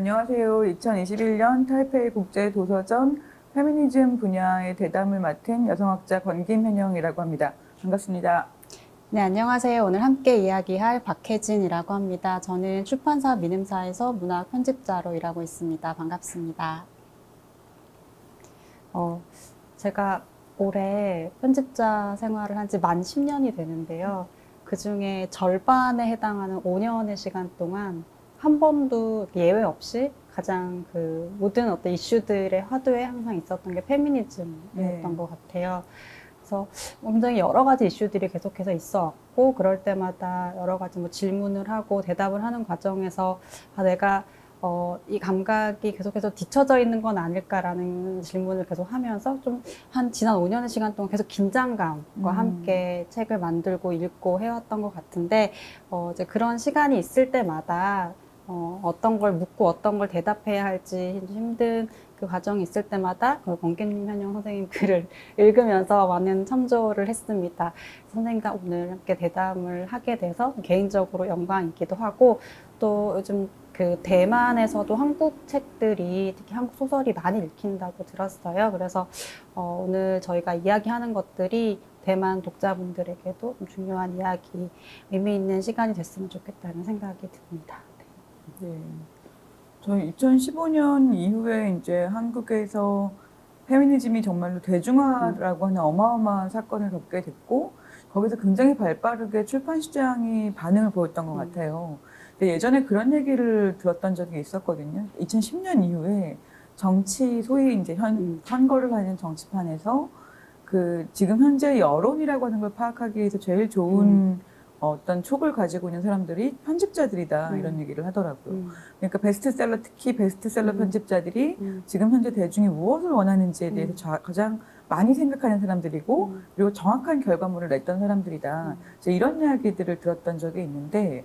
안녕하세요. 2021년 타이페이 국제도서전 페미니즘 분야의 대담을 맡은 여성학자 권김현영이라고 합니다. 반갑습니다. 네, 안녕하세요. 오늘 함께 이야기할 박혜진이라고 합니다. 저는 출판사 미눔사에서 문학 편집자로 일하고 있습니다. 반갑습니다. 제가 올해 편집자 생활을 한 지 만 10년이 되는데요. 그 중에 절반에 해당하는 5년의 시간 동안 한 번도 예외 없이 가장 모든 어떤 이슈들의 화두에 항상 있었던 게 페미니즘이었던 것 같아요. 그래서 굉장히 여러 가지 이슈들이 계속해서 있어왔고, 그럴 때마다 여러 가지 질문을 하고 대답을 하는 과정에서 내가 이 감각이 계속해서 뒤처져 있는 건 아닐까라는 질문을 계속 하면서 지난 5년의 시간 동안 계속 긴장감과 함께 책을 만들고 읽고 해왔던 것 같은데, 이제 그런 시간이 있을 때마다 어떤 걸 묻고 어떤 걸 대답해야 할지 힘든 그 과정이 있을 때마다 권김 현영 선생님 글을 읽으면서 많은 참조를 했습니다. 선생님과 오늘 함께 대담을 하게 돼서 개인적으로 영광이기도 하고, 또 요즘 대만에서도 한국 책들이, 특히 한국 소설이 많이 읽힌다고 들었어요. 그래서 오늘 저희가 이야기하는 것들이 대만 독자분들에게도 좀 중요한 이야기, 의미 있는 시간이 됐으면 좋겠다는 생각이 듭니다. 네. 저희 2015년 이후에 이제 한국에서 페미니즘이 정말로 대중화라고 하는 어마어마한 사건을 겪게 됐고, 거기서 굉장히 발빠르게 출판 시장이 반응을 보였던 것 같아요. 근데 예전에 그런 얘기를 들었던 적이 있었거든요. 2010년 이후에 정치, 소위 이제 선거를 하는 정치판에서 지금 현재 여론이라고 하는 걸 파악하기 위해서 제일 좋은 어떤 촉을 가지고 있는 사람들이 편집자들이다, 이런 얘기를 하더라고요. 그러니까 베스트셀러, 특히 베스트셀러 편집자들이 지금 현재 대중이 무엇을 원하는지에 대해서 가장 많이 생각하는 사람들이고, 그리고 정확한 결과물을 냈던 사람들이다. 이런 이야기들을 들었던 적이 있는데,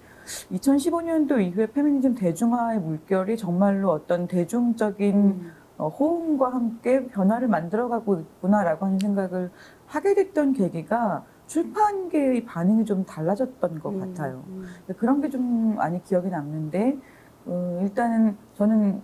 2015년도 이후에 페미니즘 대중화의 물결이 정말로 어떤 대중적인 호응과 함께 변화를 만들어가고 있구나라고 하는 생각을 하게 됐던 계기가 출판계의 반응이 좀 달라졌던 것 같아요. 그런 게 좀 많이 기억에 남는데, 일단은 저는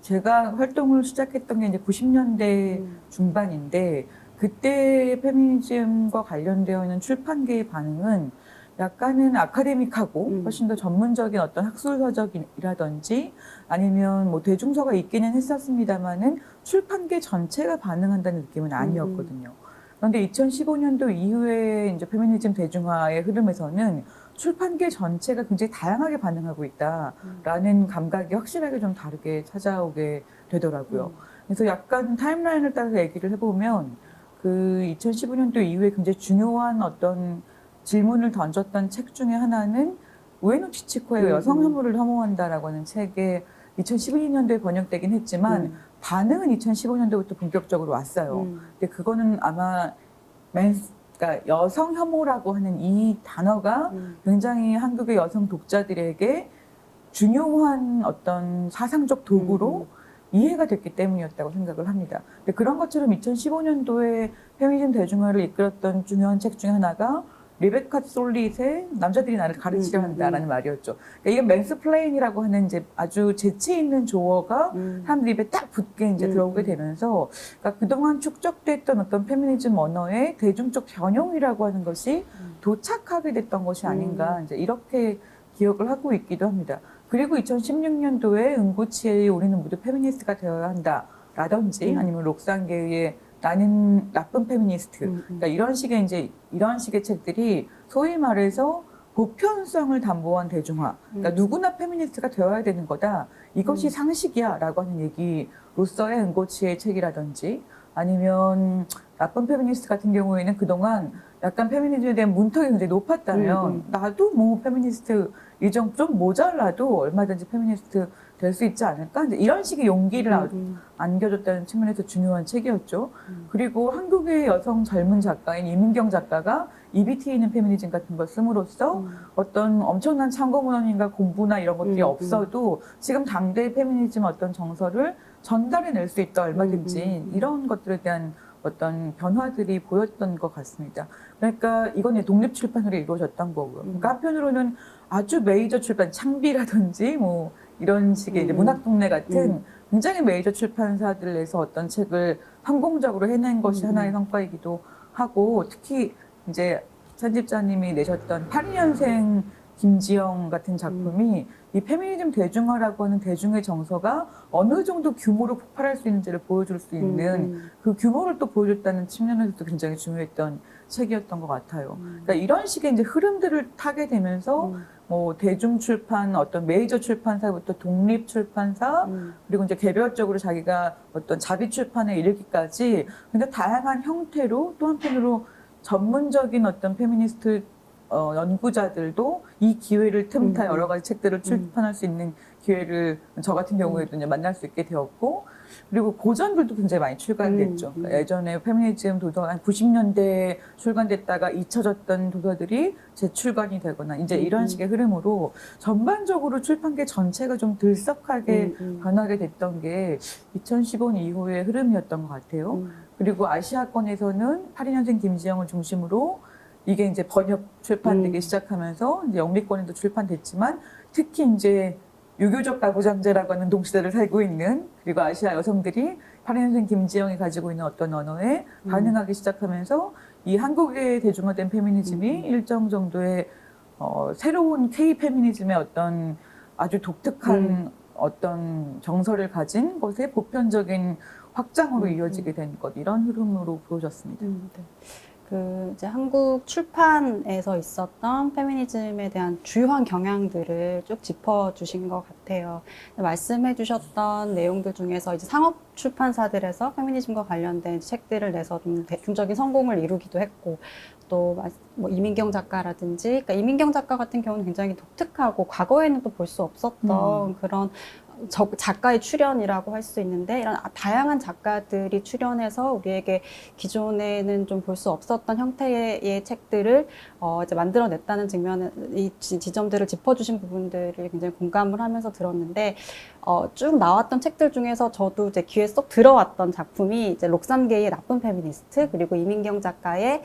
제가 활동을 시작했던 게 이제 90년대 중반인데, 그때 페미니즘과 관련되어 있는 출판계의 반응은 약간은 아카데믹하고 훨씬 더 전문적인 어떤 학술서적이라든지 아니면 뭐 대중서가 있기는 했었습니다만은 출판계 전체가 반응한다는 느낌은 아니었거든요. 그런데 2015년도 이후에 이제 페미니즘 대중화의 흐름에서는 출판계 전체가 굉장히 다양하게 반응하고 있다라는 감각이 확실하게 좀 다르게 찾아오게 되더라고요. 그래서 약간 타임라인을 따라서 얘기를 해보면 2015년도 이후에 굉장히 중요한 어떤 질문을 던졌던 책 중에 하나는 우에노 치치코의 여성 혐오를 혐오한다라고 하는 책에 2012년도에 번역되긴 했지만 반응은 2015년도부터 본격적으로 왔어요. 근데 그거는 아마 그러니까 여성 혐오라고 하는 이 단어가 굉장히 한국의 여성 독자들에게 중요한 어떤 사상적 도구로 이해가 됐기 때문이었다고 생각을 합니다. 근데 그런 것처럼 2015년도에 페미니즘 대중화를 이끌었던 중요한 책 중에 하나가 리베카 솔릿의 남자들이 나를 가르치려 한다라는 말이었죠. 그러니까 이게 맨스플레인이라고 하는 이제 아주 재치 있는 조어가 사람들 입에 딱 붙게 이제 들어오게 되면서, 그러니까 그동안 축적됐던 어떤 페미니즘 언어의 대중적 변형이라고 하는 것이 도착하게 됐던 것이 아닌가, 이제 이렇게 기억을 하고 있기도 합니다. 그리고 2016년도에 은고치의 우리는 모두 페미니스트가 되어야 한다라든지 아니면 록상계의 나는 나쁜 페미니스트, 그러니까 이런 식의 책들이 소위 말해서 보편성을 담보한 대중화, 그러니까 누구나 페미니스트가 되어야 되는 거다, 이것이 상식이야라고 하는 얘기로서의 은고치의 책이라든지, 아니면 나쁜 페미니스트 같은 경우에는 그동안 약간 페미니즘에 대한 문턱이 굉장히 높았다면 나도 뭐 페미니스트 이정 좀 모자라도 얼마든지 페미니스트 될 수 있지 않을까? 이런 식의 용기를 안겨줬다는 측면에서 중요한 책이었죠. 그리고 한국의 여성 젊은 작가인 이민경 작가가 EBT에 있는 페미니즘 같은 걸 씀으로써 어떤 엄청난 참고문헌인가 공부나 이런 것들이 없어도 지금 당대의 페미니즘 어떤 정서를 전달해낼 수 있다, 얼마든지 이런 것들에 대한 어떤 변화들이 보였던 것 같습니다. 그러니까 이건 독립출판으로 이루어졌던 거고요. 그러니까 한편으로는 아주 메이저 출판, 창비라든지 뭐 이런 식의 이제 문학동네 같은 음. 굉장히 메이저 출판사들에서 어떤 책을 성공적으로 해낸 것이 하나의 성과이기도 하고, 특히 이제 편집자님이 내셨던 82년생 김지영 같은 작품이 이 페미니즘 대중화라고 하는 대중의 정서가 어느 정도 규모로 폭발할 수 있는지를 보여줄 수 있는 그 규모를 또 보여줬다는 측면에서도 굉장히 중요했던 책이었던 것 같아요. 그러니까 이런 식의 이제 흐름들을 타게 되면서 뭐 대중 출판, 어떤 메이저 출판사부터 독립 출판사, 그리고 이제 개별적으로 자기가 어떤 자비 출판에 이르기까지 굉장히 다양한 형태로, 또 한편으로 전문적인 어떤 페미니스트 연구자들도 이 기회를 틈타 여러 가지 책들을 출판할 수 있는 기회를 저 같은 경우에도 이제 만날 수 있게 되었고, 그리고 고전들도 굉장히 많이 출간됐죠. 그러니까 예전에 페미니즘 도서 한 90년대에 출간됐다가 잊혀졌던 도서들이 재출간이 되거나 이제 이런 식의 흐름으로 전반적으로 출판계 전체가 좀 들썩하게 변하게 됐던 게 2015년 이후의 흐름이었던 것 같아요. 그리고 아시아권에서는 82년생 김지영을 중심으로 이게 이제 번역 출판되기 시작하면서 이제 영미권에도 출판됐지만, 특히 이제 유교적 가부장제라고 하는 동시대를 살고 있는, 그리고 아시아 여성들이 82년생 김지영이 가지고 있는 어떤 언어에 반응하기 시작하면서 이 한국의 대중화된 페미니즘이 일정 정도의 새로운 K 페미니즘의 어떤 아주 독특한 어떤 정서를 가진 것의 보편적인 확장으로 이어지게 된 것, 이런 흐름으로 보여졌습니다. 네. 그 이제 한국 출판에서 있었던 페미니즘에 대한 주요한 경향들을 쭉 짚어주신 것 같아요. 말씀해주셨던 내용들 중에서 이제 상업 출판사들에서 페미니즘과 관련된 책들을 내서 좀 대중적인 성공을 이루기도 했고, 또 뭐 이민경 작가라든지, 그러니까 이민경 작가 같은 경우는 굉장히 독특하고 과거에는 또 볼 수 없었던 그런 작가의 출연이라고 할 수 있는데, 이런 다양한 작가들이 출연해서 우리에게 기존에는 좀 볼 수 없었던 형태의 책들을 이제 만들어냈다는 측면은, 이 지점들을 짚어주신 부분들을 굉장히 공감을 하면서 들었는데, 쭉 나왔던 책들 중에서 저도 이제 귀에 쏙 들어왔던 작품이 이제 록산 게이의 나쁜 페미니스트, 그리고 이민경 작가의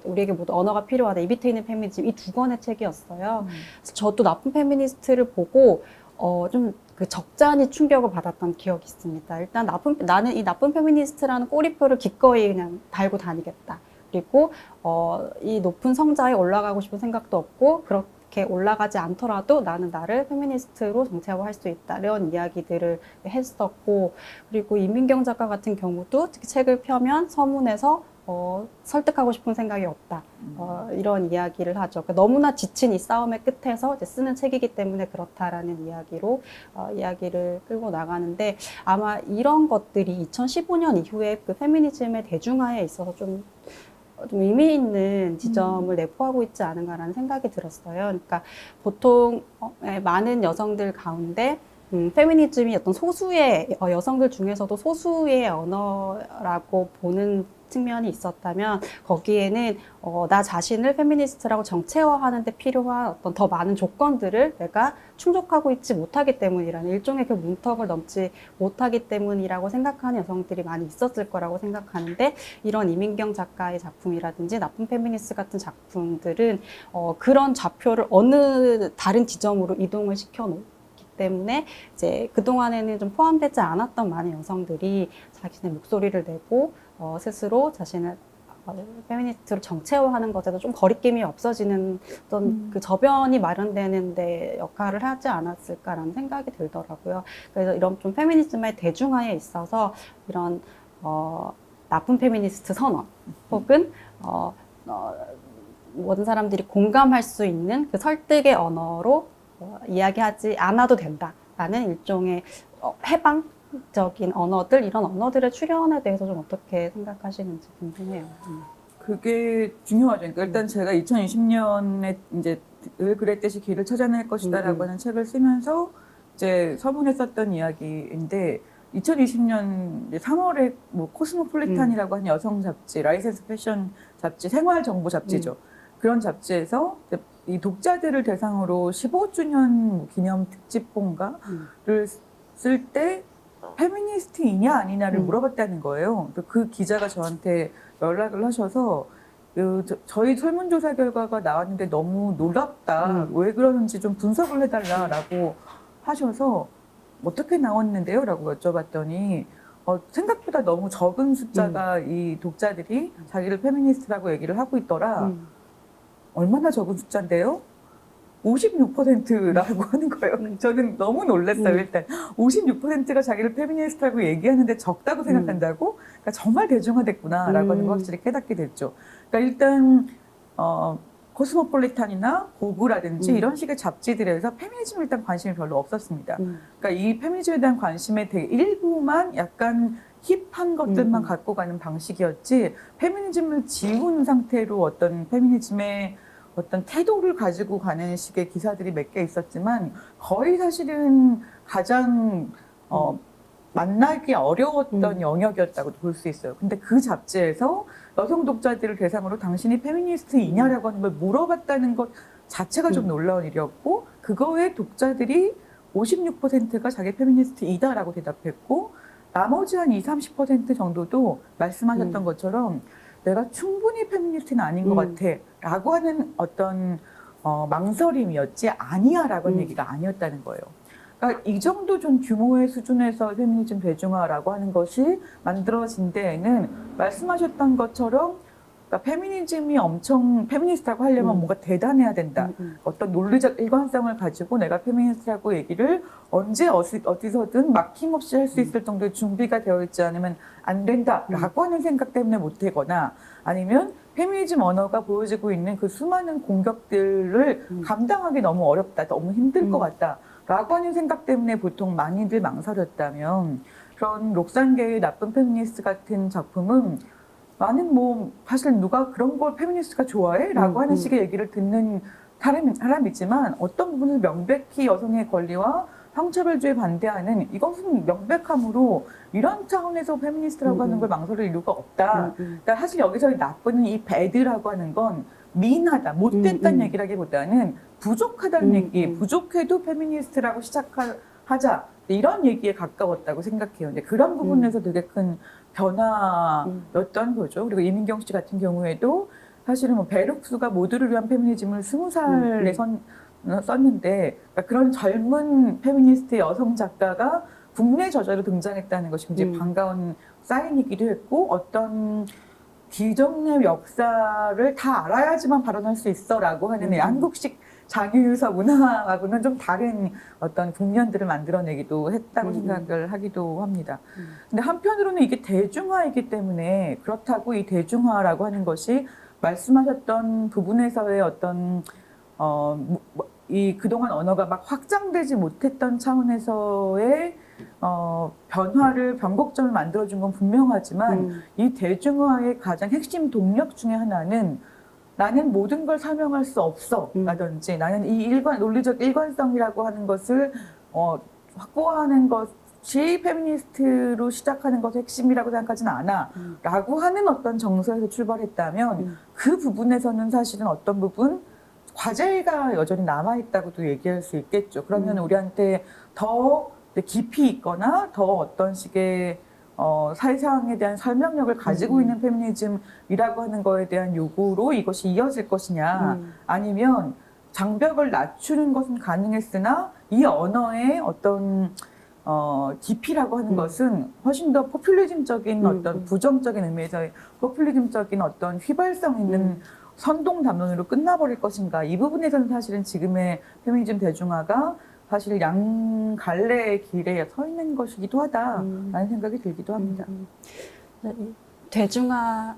우리에게 모두 언어가 필요하다, 이비트인의 페미니즘, 이 두 권의 책이었어요. 그래서 저도 나쁜 페미니스트를 보고 좀 그 적잖이 충격을 받았던 기억이 있습니다. 일단 나는 이 나쁜 페미니스트라는 꼬리표를 기꺼이 그냥 달고 다니겠다. 그리고 이 높은 성자에 올라가고 싶은 생각도 없고, 그렇게 올라가지 않더라도 나는 나를 페미니스트로 정체화할 수 있다, 이런 이야기들을 했었고, 그리고 이민경 작가 같은 경우도 특히 책을 펴면 서문에서 설득하고 싶은 생각이 없다, 이런 이야기를 하죠. 그러니까 너무나 지친 이 싸움의 끝에서 이제 쓰는 책이기 때문에 그렇다라는 이야기로 이야기를 끌고 나가는데, 아마 이런 것들이 2015년 이후에 그 페미니즘의 대중화에 있어서 좀 의미 있는 지점을 내포하고 있지 않은가라는 생각이 들었어요. 그러니까 보통 많은 여성들 가운데 페미니즘이 어떤 소수의 여성들 중에서도 소수의 언어라고 보는 측면이 있었다면, 거기에는 나 자신을 페미니스트라고 정체화하는 데 필요한 어떤 더 많은 조건들을 내가 충족하고 있지 못하기 때문이라는, 일종의 그 문턱을 넘지 못하기 때문이라고 생각하는 여성들이 많이 있었을 거라고 생각하는데, 이런 이민경 작가의 작품이라든지 나쁜 페미니스트 같은 작품들은 그런 좌표를 어느 다른 지점으로 이동을 시켜놓고 때문에 이제 그동안에는 좀 포함되지 않았던 많은 여성들이 자신의 목소리를 내고 스스로 자신을 페미니스트로 정체화하는 것에도 좀 거리낌이 없어지는 어떤 그 저변이 마련되는 데 역할을 하지 않았을까라는 생각이 들더라고요. 그래서 이런 좀 페미니즘의 대중화에 있어서 이런 나쁜 페미니스트 선언, 혹은 모든 사람들이 공감할 수 있는 그 설득의 언어로 이야기하지 않아도 된다라는 일종의 해방적인 언어들, 이런 언어들의 출현에 대해서 좀 어떻게 생각하시는지 궁금해요. 그게 중요하죠. 그러니까 일단 제가 2020년에 이제 왜 그랬듯이 길을 찾아낼 것이다라고 하는 책을 쓰면서 이제 서문에 썼던 이야기인데, 2020년 3월에 뭐 코스모폴리탄이라고 하는 여성 잡지, 라이센스 패션 잡지, 생활 정보 잡지죠. 그런 잡지에서 이 독자들을 대상으로 15주년 기념 특집본가를 쓸 때 페미니스트이냐 아니냐를 물어봤다는 거예요. 그 기자가 저한테 연락을 하셔서 저희 설문조사 결과가 나왔는데 너무 놀랍다. 왜 그러는지 좀 분석을 해달라라고 하셔서 어떻게 나왔는데요? 라고 여쭤봤더니 생각보다 너무 적은 숫자가 이 독자들이 자기를 페미니스트라고 얘기를 하고 있더라. 얼마나 적은 숫자인데요? 56%라고 하는 거예요. 저는 너무 놀랐어요. 일단 56%가 자기를 페미니스트라고 얘기하는데 적다고 생각한다고? 그러니까 정말 대중화됐구나라고 하는 걸 확실히 깨닫게 됐죠. 그러니까 일단 코스모폴리탄이나 고구라든지 이런 식의 잡지들에서 페미니즘에 일단 관심이 별로 없었습니다. 그러니까 이 페미니즘에 대한 관심의 되게 일부만 약간 힙한 것들만 갖고 가는 방식이었지, 페미니즘을 지운 상태로 어떤 페미니즘의 어떤 태도를 가지고 가는 식의 기사들이 몇 개 있었지만 거의 사실은 가장 만나기 어려웠던 영역이었다고 볼 수 있어요. 근데 그 잡지에서 여성 독자들을 대상으로 당신이 페미니스트이냐라고 하는 걸 물어봤다는 것 자체가 좀 놀라운 일이었고, 그거에 독자들이 56%가 자기 페미니스트이다라고 대답했고, 나머지 한 20, 30% 정도도 말씀하셨던 것처럼 내가 충분히 페미니스트는 아닌 것 같아 라고 하는 어떤 망설임이었지, 아니야 라고 하는 얘기가 아니었다는 거예요. 그러니까 이 정도 좀 규모의 수준에서 페미니즘 대중화라고 하는 것이 만들어진 데에는 말씀하셨던 것처럼, 그러니까 페미니즘이 엄청 페미니스트라고 하려면 뭔가 대단해야 된다. 어떤 논리적 일관성을 가지고 내가 페미니스트라고 얘기를 언제 어디서든 막힘없이 할 수 있을 정도의 준비가 되어 있지 않으면 안 된다라고 하는 생각 때문에 못하거나, 아니면 페미니즘 언어가 보여지고 있는 그 수많은 공격들을 감당하기 너무 어렵다, 너무 힘들 것 같다 라고 하는 생각 때문에 보통 많이들 망설였다면, 그런 록산계의 나쁜 페미니스트 같은 작품은 나는 뭐 사실 누가 그런 걸 페미니스트가 좋아해? 라고 하는 식의 얘기를 듣는 사람이지만, 어떤 부분을 명백히 여성의 권리와 성차별주의에 반대하는, 이것은 명백함으로 이런 차원에서 페미니스트라고 하는 걸 망설일 이유가 없다. 그러니까 사실 여기서 나쁜 이 배드라고 하는 건 미인하다, 못됐다는 얘기라기보다는 부족하다는 얘기, 부족해도 페미니스트라고 시작하자, 이런 얘기에 가까웠다고 생각해요. 근데 그런 부분에서 되게 큰 변화였던 거죠. 그리고 이민경 씨 같은 경우에도 사실은 뭐 베룩스가 모두를 위한 페미니즘을 20살에 썼는데, 그러니까 그런 젊은 페미니스트 여성 작가가 국내 저자로 등장했다는 것이 굉장히 반가운 사인이기도 했고, 어떤 기존의 역사를 다 알아야지만 발언할 수 있어라고 하는 한국식 자기유서 문화하고는 좀 다른 어떤 국면들을 만들어내기도 했다고 생각을 하기도 합니다. 근데 한편으로는 이게 대중화이기 때문에, 그렇다고 이 대중화라고 하는 것이 말씀하셨던 부분에서의 어떤 이 그동안 언어가 막 확장되지 못했던 차원에서의 변화를, 변곡점을 만들어준 건 분명하지만, 이 대중화의 가장 핵심 동력 중에 하나는 나는 모든 걸 설명할 수 없어 라든지, 나는 이 논리적 일관성이라고 하는 것을 확보하는 것이 페미니스트로 시작하는 것의 핵심이라고 생각하지는 않아 라고 하는 어떤 정서에서 출발했다면, 그 부분에서는 사실은 어떤 부분 과제가 여전히 남아있다고도 얘기할 수 있겠죠. 그러면 우리한테 더 깊이 있거나 더 어떤 식의 사회상에 대한 설명력을 가지고 있는 페미니즘이라고 하는 거에 대한 요구로 이것이 이어질 것이냐, 아니면 장벽을 낮추는 것은 가능했으나 이 언어의 어떤 깊이라고 하는 것은 훨씬 더 포퓰리즘적인 어떤 부정적인 의미에서의 포퓰리즘적인 어떤 휘발성 있는 선동 담론으로 끝나버릴 것인가, 이 부분에서는 사실은 지금의 페미니즘 대중화가 사실 양갈래의 길에 서 있는 것이기도 하다라는 생각이 들기도 합니다. 대중화라는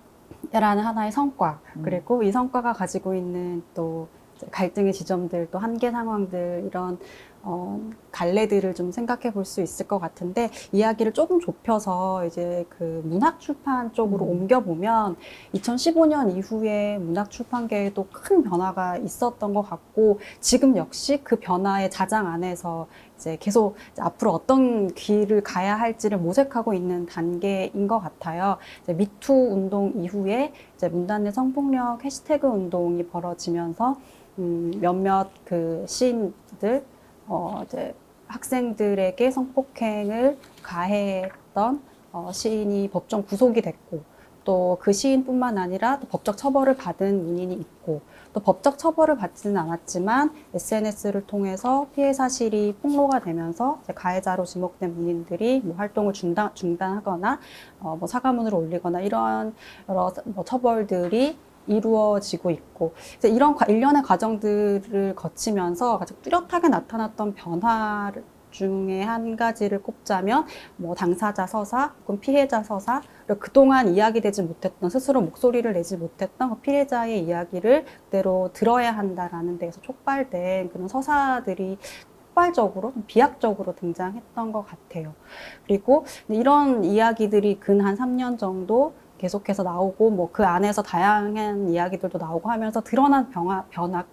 하나의 성과, 그리고 이 성과가 가지고 있는 또 갈등의 지점들, 또 한계 상황들, 이런 갈래들을 좀 생각해 볼 수 있을 것 같은데, 이야기를 조금 좁혀서 이제 그 문학 출판 쪽으로 옮겨보면 2015년 이후에 문학 출판계에도 큰 변화가 있었던 것 같고, 지금 역시 그 변화의 자장 안에서 이제 계속 이제 앞으로 어떤 길을 가야 할지를 모색하고 있는 단계인 것 같아요. 이제 미투 운동 이후에 이제 문단의 성폭력 해시태그 운동이 벌어지면서 몇몇 그 시인들, 이제 학생들에게 성폭행을 가해했던 시인이 법정 구속이 됐고, 또 그 시인뿐만 아니라 또 법적 처벌을 받은 문인이 있고 또 법적 처벌을 받지는 않았지만 SNS를 통해서 피해 사실이 폭로가 되면서 이제 가해자로 지목된 문인들이 뭐 활동을 중단하거나 뭐 사과문을 올리거나 이런 여러 뭐 처벌들이 이루어지고 있고 이제 이런 일련의 과정들을 거치면서 가장 뚜렷하게 나타났던 변화 중에 한 가지를 꼽자면 뭐 당사자 서사 혹은 피해자 서사 그리고 그동안 이야기되지 못했던 스스로 목소리를 내지 못했던 그 피해자의 이야기를 그대로 들어야 한다라는 데에서 촉발된 그런 서사들이 폭발적으로 비약적으로 등장했던 것 같아요. 그리고 이런 이야기들이 근 한 3년 정도 계속해서 나오고 뭐 그 안에서 다양한 이야기들도 나오고 하면서 드러난 변화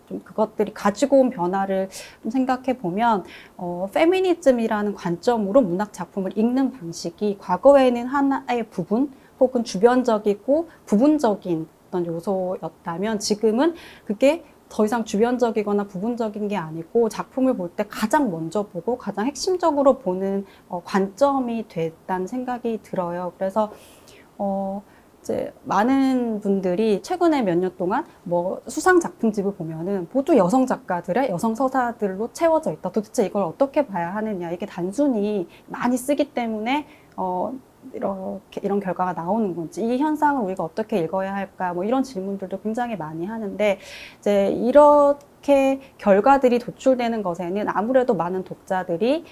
좀 그것들이 가지고 온 변화를 좀 생각해 보면 페미니즘이라는 관점으로 문학 작품을 읽는 방식이 과거에는 하나의 부분 혹은 주변적이고 부분적인 어떤 요소였다면 지금은 그게 더 이상 주변적이거나 부분적인 게 아니고 작품을 볼 때 가장 먼저 보고 가장 핵심적으로 보는 관점이 됐다는 생각이 들어요. 그래서 이제 많은 분들이 최근에 몇 년 동안 뭐 수상 작품집을 보면은 모두 여성 작가들의 여성 서사들로 채워져 있다. 도대체 이걸 어떻게 봐야 하느냐. 이게 단순히 많이 쓰기 때문에 이런 결과가 나오는 건지, 이 현상을 우리가 어떻게 읽어야 할까, 뭐 이런 질문들도 굉장히 많이 하는데, 이제 이렇게 결과들이 도출되는 것에는 아무래도 많은 독자들이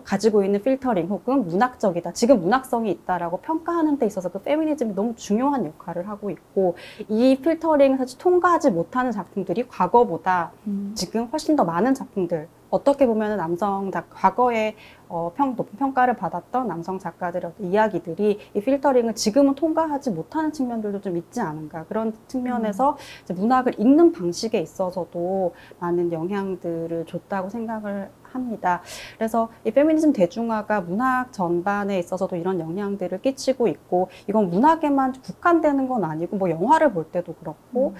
가지고 있는 필터링 혹은 문학적이다, 지금 문학성이 있다라고 평가하는 데 있어서 그 페미니즘이 너무 중요한 역할을 하고 있고, 이 필터링을 사실 통과하지 못하는 작품들이 과거보다 지금 훨씬 더 많은 작품들, 어떻게 보면 과거에 높은 평가를 받았던 남성 작가들의 이야기들이 이 필터링을 지금은 통과하지 못하는 측면들도 좀 있지 않은가. 그런 측면에서 이제 문학을 읽는 방식에 있어서도 많은 영향들을 줬다고 생각을 합니다. 그래서 이 페미니즘 대중화가 문학 전반에 있어서도 이런 영향들을 끼치고 있고, 이건 문학에만 국한되는 건 아니고 뭐 영화를 볼 때도 그렇고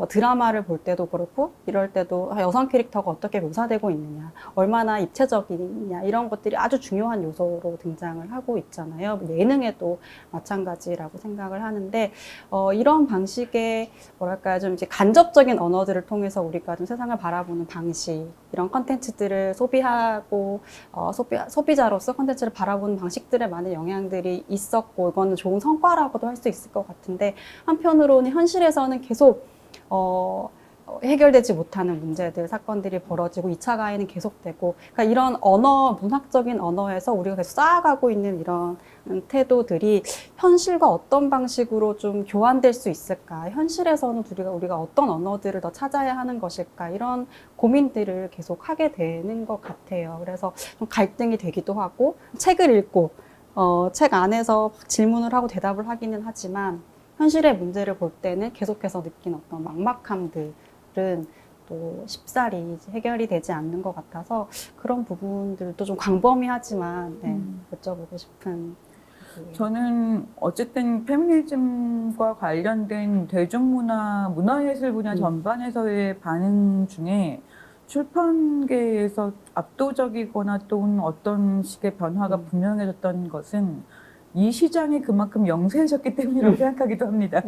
드라마를 볼 때도 그렇고, 이럴 때도 여성 캐릭터가 어떻게 묘사되고 있느냐, 얼마나 입체적이냐, 이런 것들이 아주 중요한 요소로 등장을 하고 있잖아요. 예능에도 마찬가지라고 생각을 하는데, 이런 방식의 뭐랄까요, 좀 이제 간접적인 언어들을 통해서 우리가 좀 세상을 바라보는 방식, 이런 컨텐츠들을 소비하고 소비자로서 컨텐츠를 바라보는 방식들에 많은 영향들이 있었고, 이거는 좋은 성과라고도 할 수 있을 것 같은데, 한편으로는 현실에서는 계속 해결되지 못하는 문제들, 사건들이 벌어지고 2차 가해는 계속되고, 그러니까 이런 문학적인 언어에서 우리가 계속 쌓아가고 있는 이런 태도들이 현실과 어떤 방식으로 좀 교환될 수 있을까? 현실에서는 우리가 어떤 언어들을 더 찾아야 하는 것일까? 이런 고민들을 계속 하게 되는 것 같아요. 그래서 좀 갈등이 되기도 하고, 책을 읽고 책 안에서 질문을 하고 대답을 하기는 하지만 현실의 문제를 볼 때는 계속해서 느낀 어떤 막막함들은 또 쉽사리 해결이 되지 않는 것 같아서, 그런 부분들도 좀 광범위하지만 여쭤보고 싶은. 저는 어쨌든 페미니즘과 관련된 대중문화, 문화예술 분야 전반에서의 반응 중에 출판계에서 압도적이거나 또는 어떤 식의 변화가 분명해졌던 것은 이 시장이 그만큼 영세해졌기 때문이라고 생각하기도 합니다.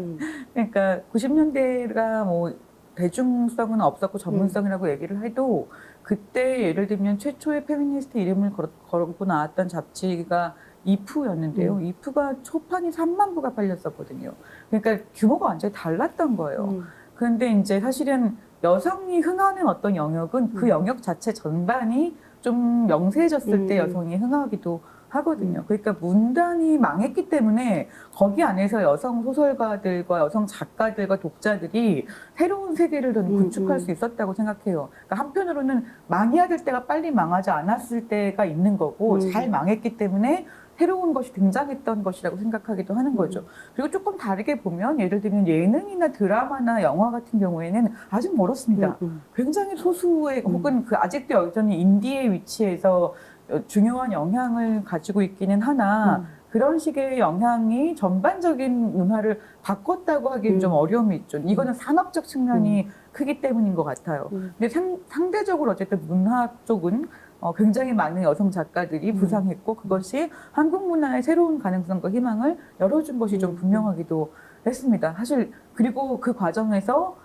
그러니까 90년대가 뭐 대중성은 없었고 전문성이라고 얘기를 해도, 그때 예를 들면 최초의 페미니스트 이름을 걸고 나왔던 잡지가 이프였는데요. 이프가 초판이 3만 부가 팔렸었거든요. 그러니까 규모가 완전히 달랐던 거예요. 그런데 이제 사실은 여성이 흥하는 어떤 영역은 그 영역 자체 전반이 좀 명세해졌을 때 여성이 흥하기도 하거든요. 그러니까 문단이 망했기 때문에 거기 안에서 여성 소설가들과 여성 작가들과 독자들이 새로운 세계를 더 구축할 수 있었다고 생각해요. 그러니까 한편으로는 망해야 될 때가 빨리 망하지 않았을 때가 있는 거고, 잘 망했기 때문에 새로운 것이 등장했던 것이라고 생각하기도 하는 거죠. 그리고 조금 다르게 보면, 예를 들면 예능이나 드라마나 영화 같은 경우에는 아직 멀었습니다. 굉장히 소수의 혹은 그 아직도 여전히 인디의 위치에서 중요한 영향을 가지고 있기는 하나, 그런 식의 영향이 전반적인 문화를 바꿨다고 하기엔 좀 어려움이 있죠. 이거는 산업적 측면이 크기 때문인 것 같아요. 근데 상대적으로 어쨌든 문화 쪽은 굉장히 많은 여성 작가들이 부상했고 그것이 한국 문화의 새로운 가능성과 희망을 열어준 것이 좀 분명하기도 했습니다. 사실 그리고 그 과정에서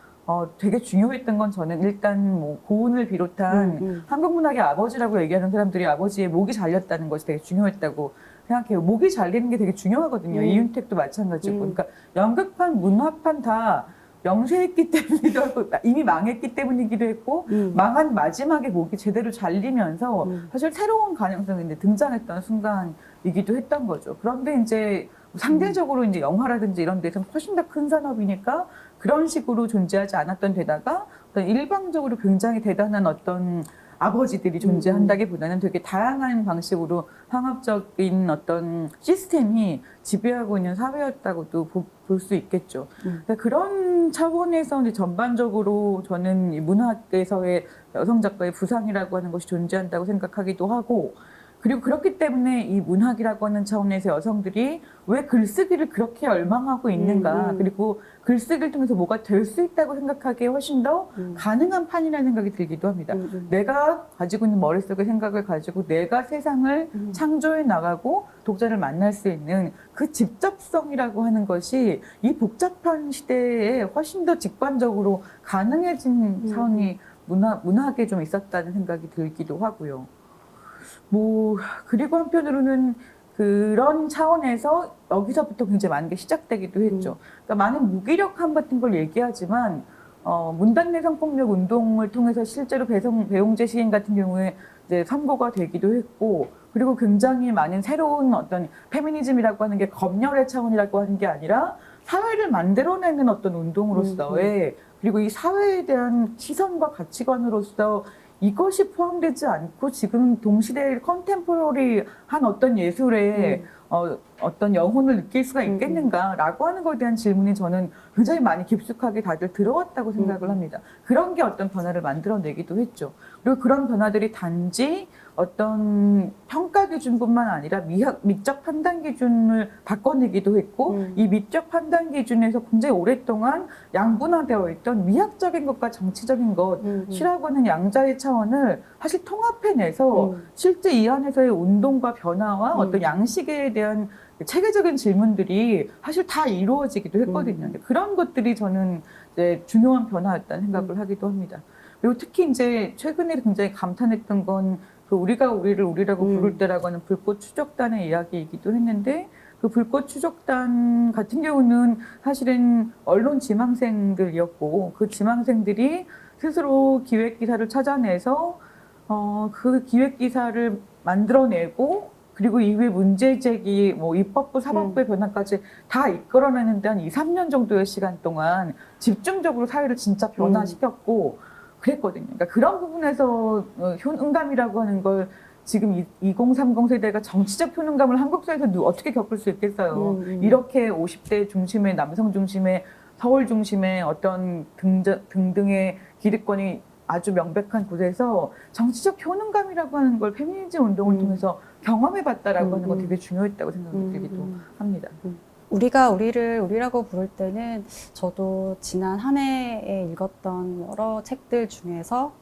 되게 중요했던 건 저는 일단 뭐 고은을 비롯한 한국 문학의 아버지라고 얘기하는 사람들이 아버지의 목이 잘렸다는 것이 되게 중요했다고 생각해요. 목이 잘리는 게 되게 중요하거든요. 이윤택도 마찬가지고. 그러니까 연극판, 문화판 다 명세했기 때문이기도 하고 이미 망했기 때문이기도 했고 망한 마지막에 목이 제대로 잘리면서 사실 새로운 가능성이 이제 등장했던 순간이기도 했던 거죠. 그런데 이제 상대적으로 이제 영화라든지 이런 데서 훨씬 더 큰 산업이니까 그런 식으로 존재하지 않았던 데다가 어떤 일방적으로 굉장히 대단한 어떤 아버지들이 존재한다기보다는 되게 다양한 방식으로 상업적인 어떤 시스템이 지배하고 있는 사회였다고도 볼 수 있겠죠. 그러니까 그런 차원에서 이제 전반적으로 저는 이 문학에서의 여성 작가의 부상이라고 하는 것이 존재한다고 생각하기도 하고, 그리고 그렇기 때문에 이 문학이라고 하는 차원에서 여성들이 왜 글쓰기를 그렇게 열망하고 있는가, 그리고 글쓰기를 통해서 뭐가 될 수 있다고 생각하기에 훨씬 더 가능한 판이라는 생각이 들기도 합니다. 내가 가지고 있는 머릿속의 생각을 가지고 내가 세상을 창조해 나가고 독자를 만날 수 있는 그 직접성이라고 하는 것이 이 복잡한 시대에 훨씬 더 직관적으로 가능해진 차원이 문학에 좀 있었다는 생각이 들기도 하고요. 뭐 그리고 한편으로는 그런 차원에서 여기서부터 굉장히 많은 게 시작되기도 했죠. 그러니까 많은 무기력함 같은 걸 얘기하지만 문단내 성폭력 운동을 통해서 실제로 배용재 시인 같은 경우에 이제 선고가 되기도 했고, 그리고 굉장히 많은 새로운 어떤 페미니즘이라고 하는 게 검열의 차원이라고 하는 게 아니라 사회를 만들어내는 어떤 운동으로서의, 그리고 이 사회에 대한 시선과 가치관으로서 이것이 포함되지 않고 지금 동시대의 컨템포러리한 어떤 예술에 어떤 영혼을 느낄 수가 있겠는가라고 하는 것에 대한 질문이 저는 굉장히 많이 깊숙하게 다들 들어왔다고 생각을 합니다. 그런 게 어떤 변화를 만들어내기도 했죠. 그리고 그런 변화들이 단지 어떤 평가 기준뿐만 아니라 미적 판단 기준을 바꿔내기도 했고, 이 미적 판단 기준에서 굉장히 오랫동안 양분화되어 있던 미학적인 것과 정치적인 것이라고 하는 양자의 차원을 사실 통합해내서 실제 이 안에서의 운동과 변화와 어떤 양식에 대한 체계적인 질문들이 사실 다 이루어지기도 했거든요. 근데 그런 것들이 저는 이제 중요한 변화였다는 생각을 하기도 합니다. 그리고 특히 이제 최근에 굉장히 감탄했던 건 그 우리가 우리를 우리라고 부를 때라고 하는 불꽃 추적단의 이야기이기도 했는데, 그 불꽃 추적단 같은 경우는 사실은 언론 지망생들이었고, 그 지망생들이 스스로 기획 기사를 찾아내서 그 기획 기사를 만들어내고, 그리고 이후에 문제 제기, 뭐 입법부, 사법부의 변화까지 다 이끌어내는데 한 2, 3년 정도의 시간 동안 집중적으로 사회를 진짜 변화시켰고 그랬거든요. 그러니까 그런 부분에서 효능감이라고 하는 걸 지금 2030 세대가 정치적 효능감을 한국 사회에서 어떻게 겪을 수 있겠어요. 이렇게 50대 중심의 남성 중심의 서울 중심의 어떤 등등의 기득권이 아주 명백한 곳에서 정치적 효능감이라고 하는 걸 페미니즘 운동을 통해서 경험해봤다라고 하는 건 되게 중요했다고 생각이 들기도 합니다. 우리가 우리를 우리라고 부를 때는 저도 지난 한 해에 읽었던 여러 책들 중에서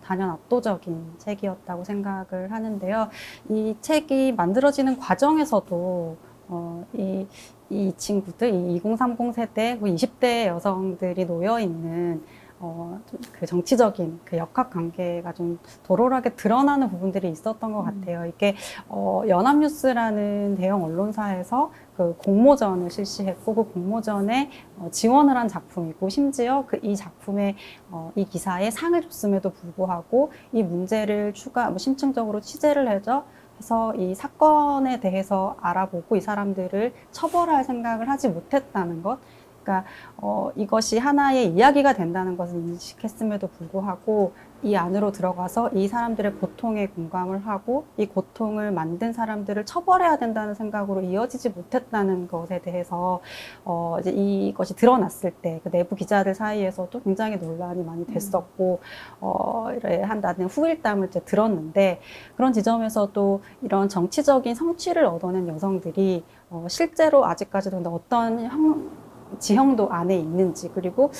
단연 압도적인 책이었다고 생각을 하는데요. 이 책이 만들어지는 과정에서도 이 친구들, 이 2030 세대, 20대 여성들이 놓여 있는 그 정치적인 그 역학 관계가 좀 도로하게 드러나는 부분들이 있었던 것 같아요. 이게 연합뉴스라는 대형 언론사에서 그 공모전을 실시했고, 그 공모전에 지원을 한 작품이고, 심지어 이 작품에 이 기사에 상을 줬음에도 불구하고 이 문제를 심층적으로 취재를 해서 이 사건에 대해서 알아보고 이 사람들을 처벌할 생각을 하지 못했다는 것. 그러니까 이것이 하나의 이야기가 된다는 것을 인식했음에도 불구하고 이 안으로 들어가서 이 사람들의 고통에 공감을 하고 이 고통을 만든 사람들을 처벌해야 된다는 생각으로 이어지지 못했다는 것에 대해서 이제 이것이 드러났을 때 그 내부 기자들 사이에서도 굉장히 논란이 많이 됐었고 이래 한다는 후일담을 이제 들었는데, 그런 지점에서도 이런 정치적인 성취를 얻어낸 여성들이 실제로 아직까지도 어떤 지형도 안에 있는지, 그리고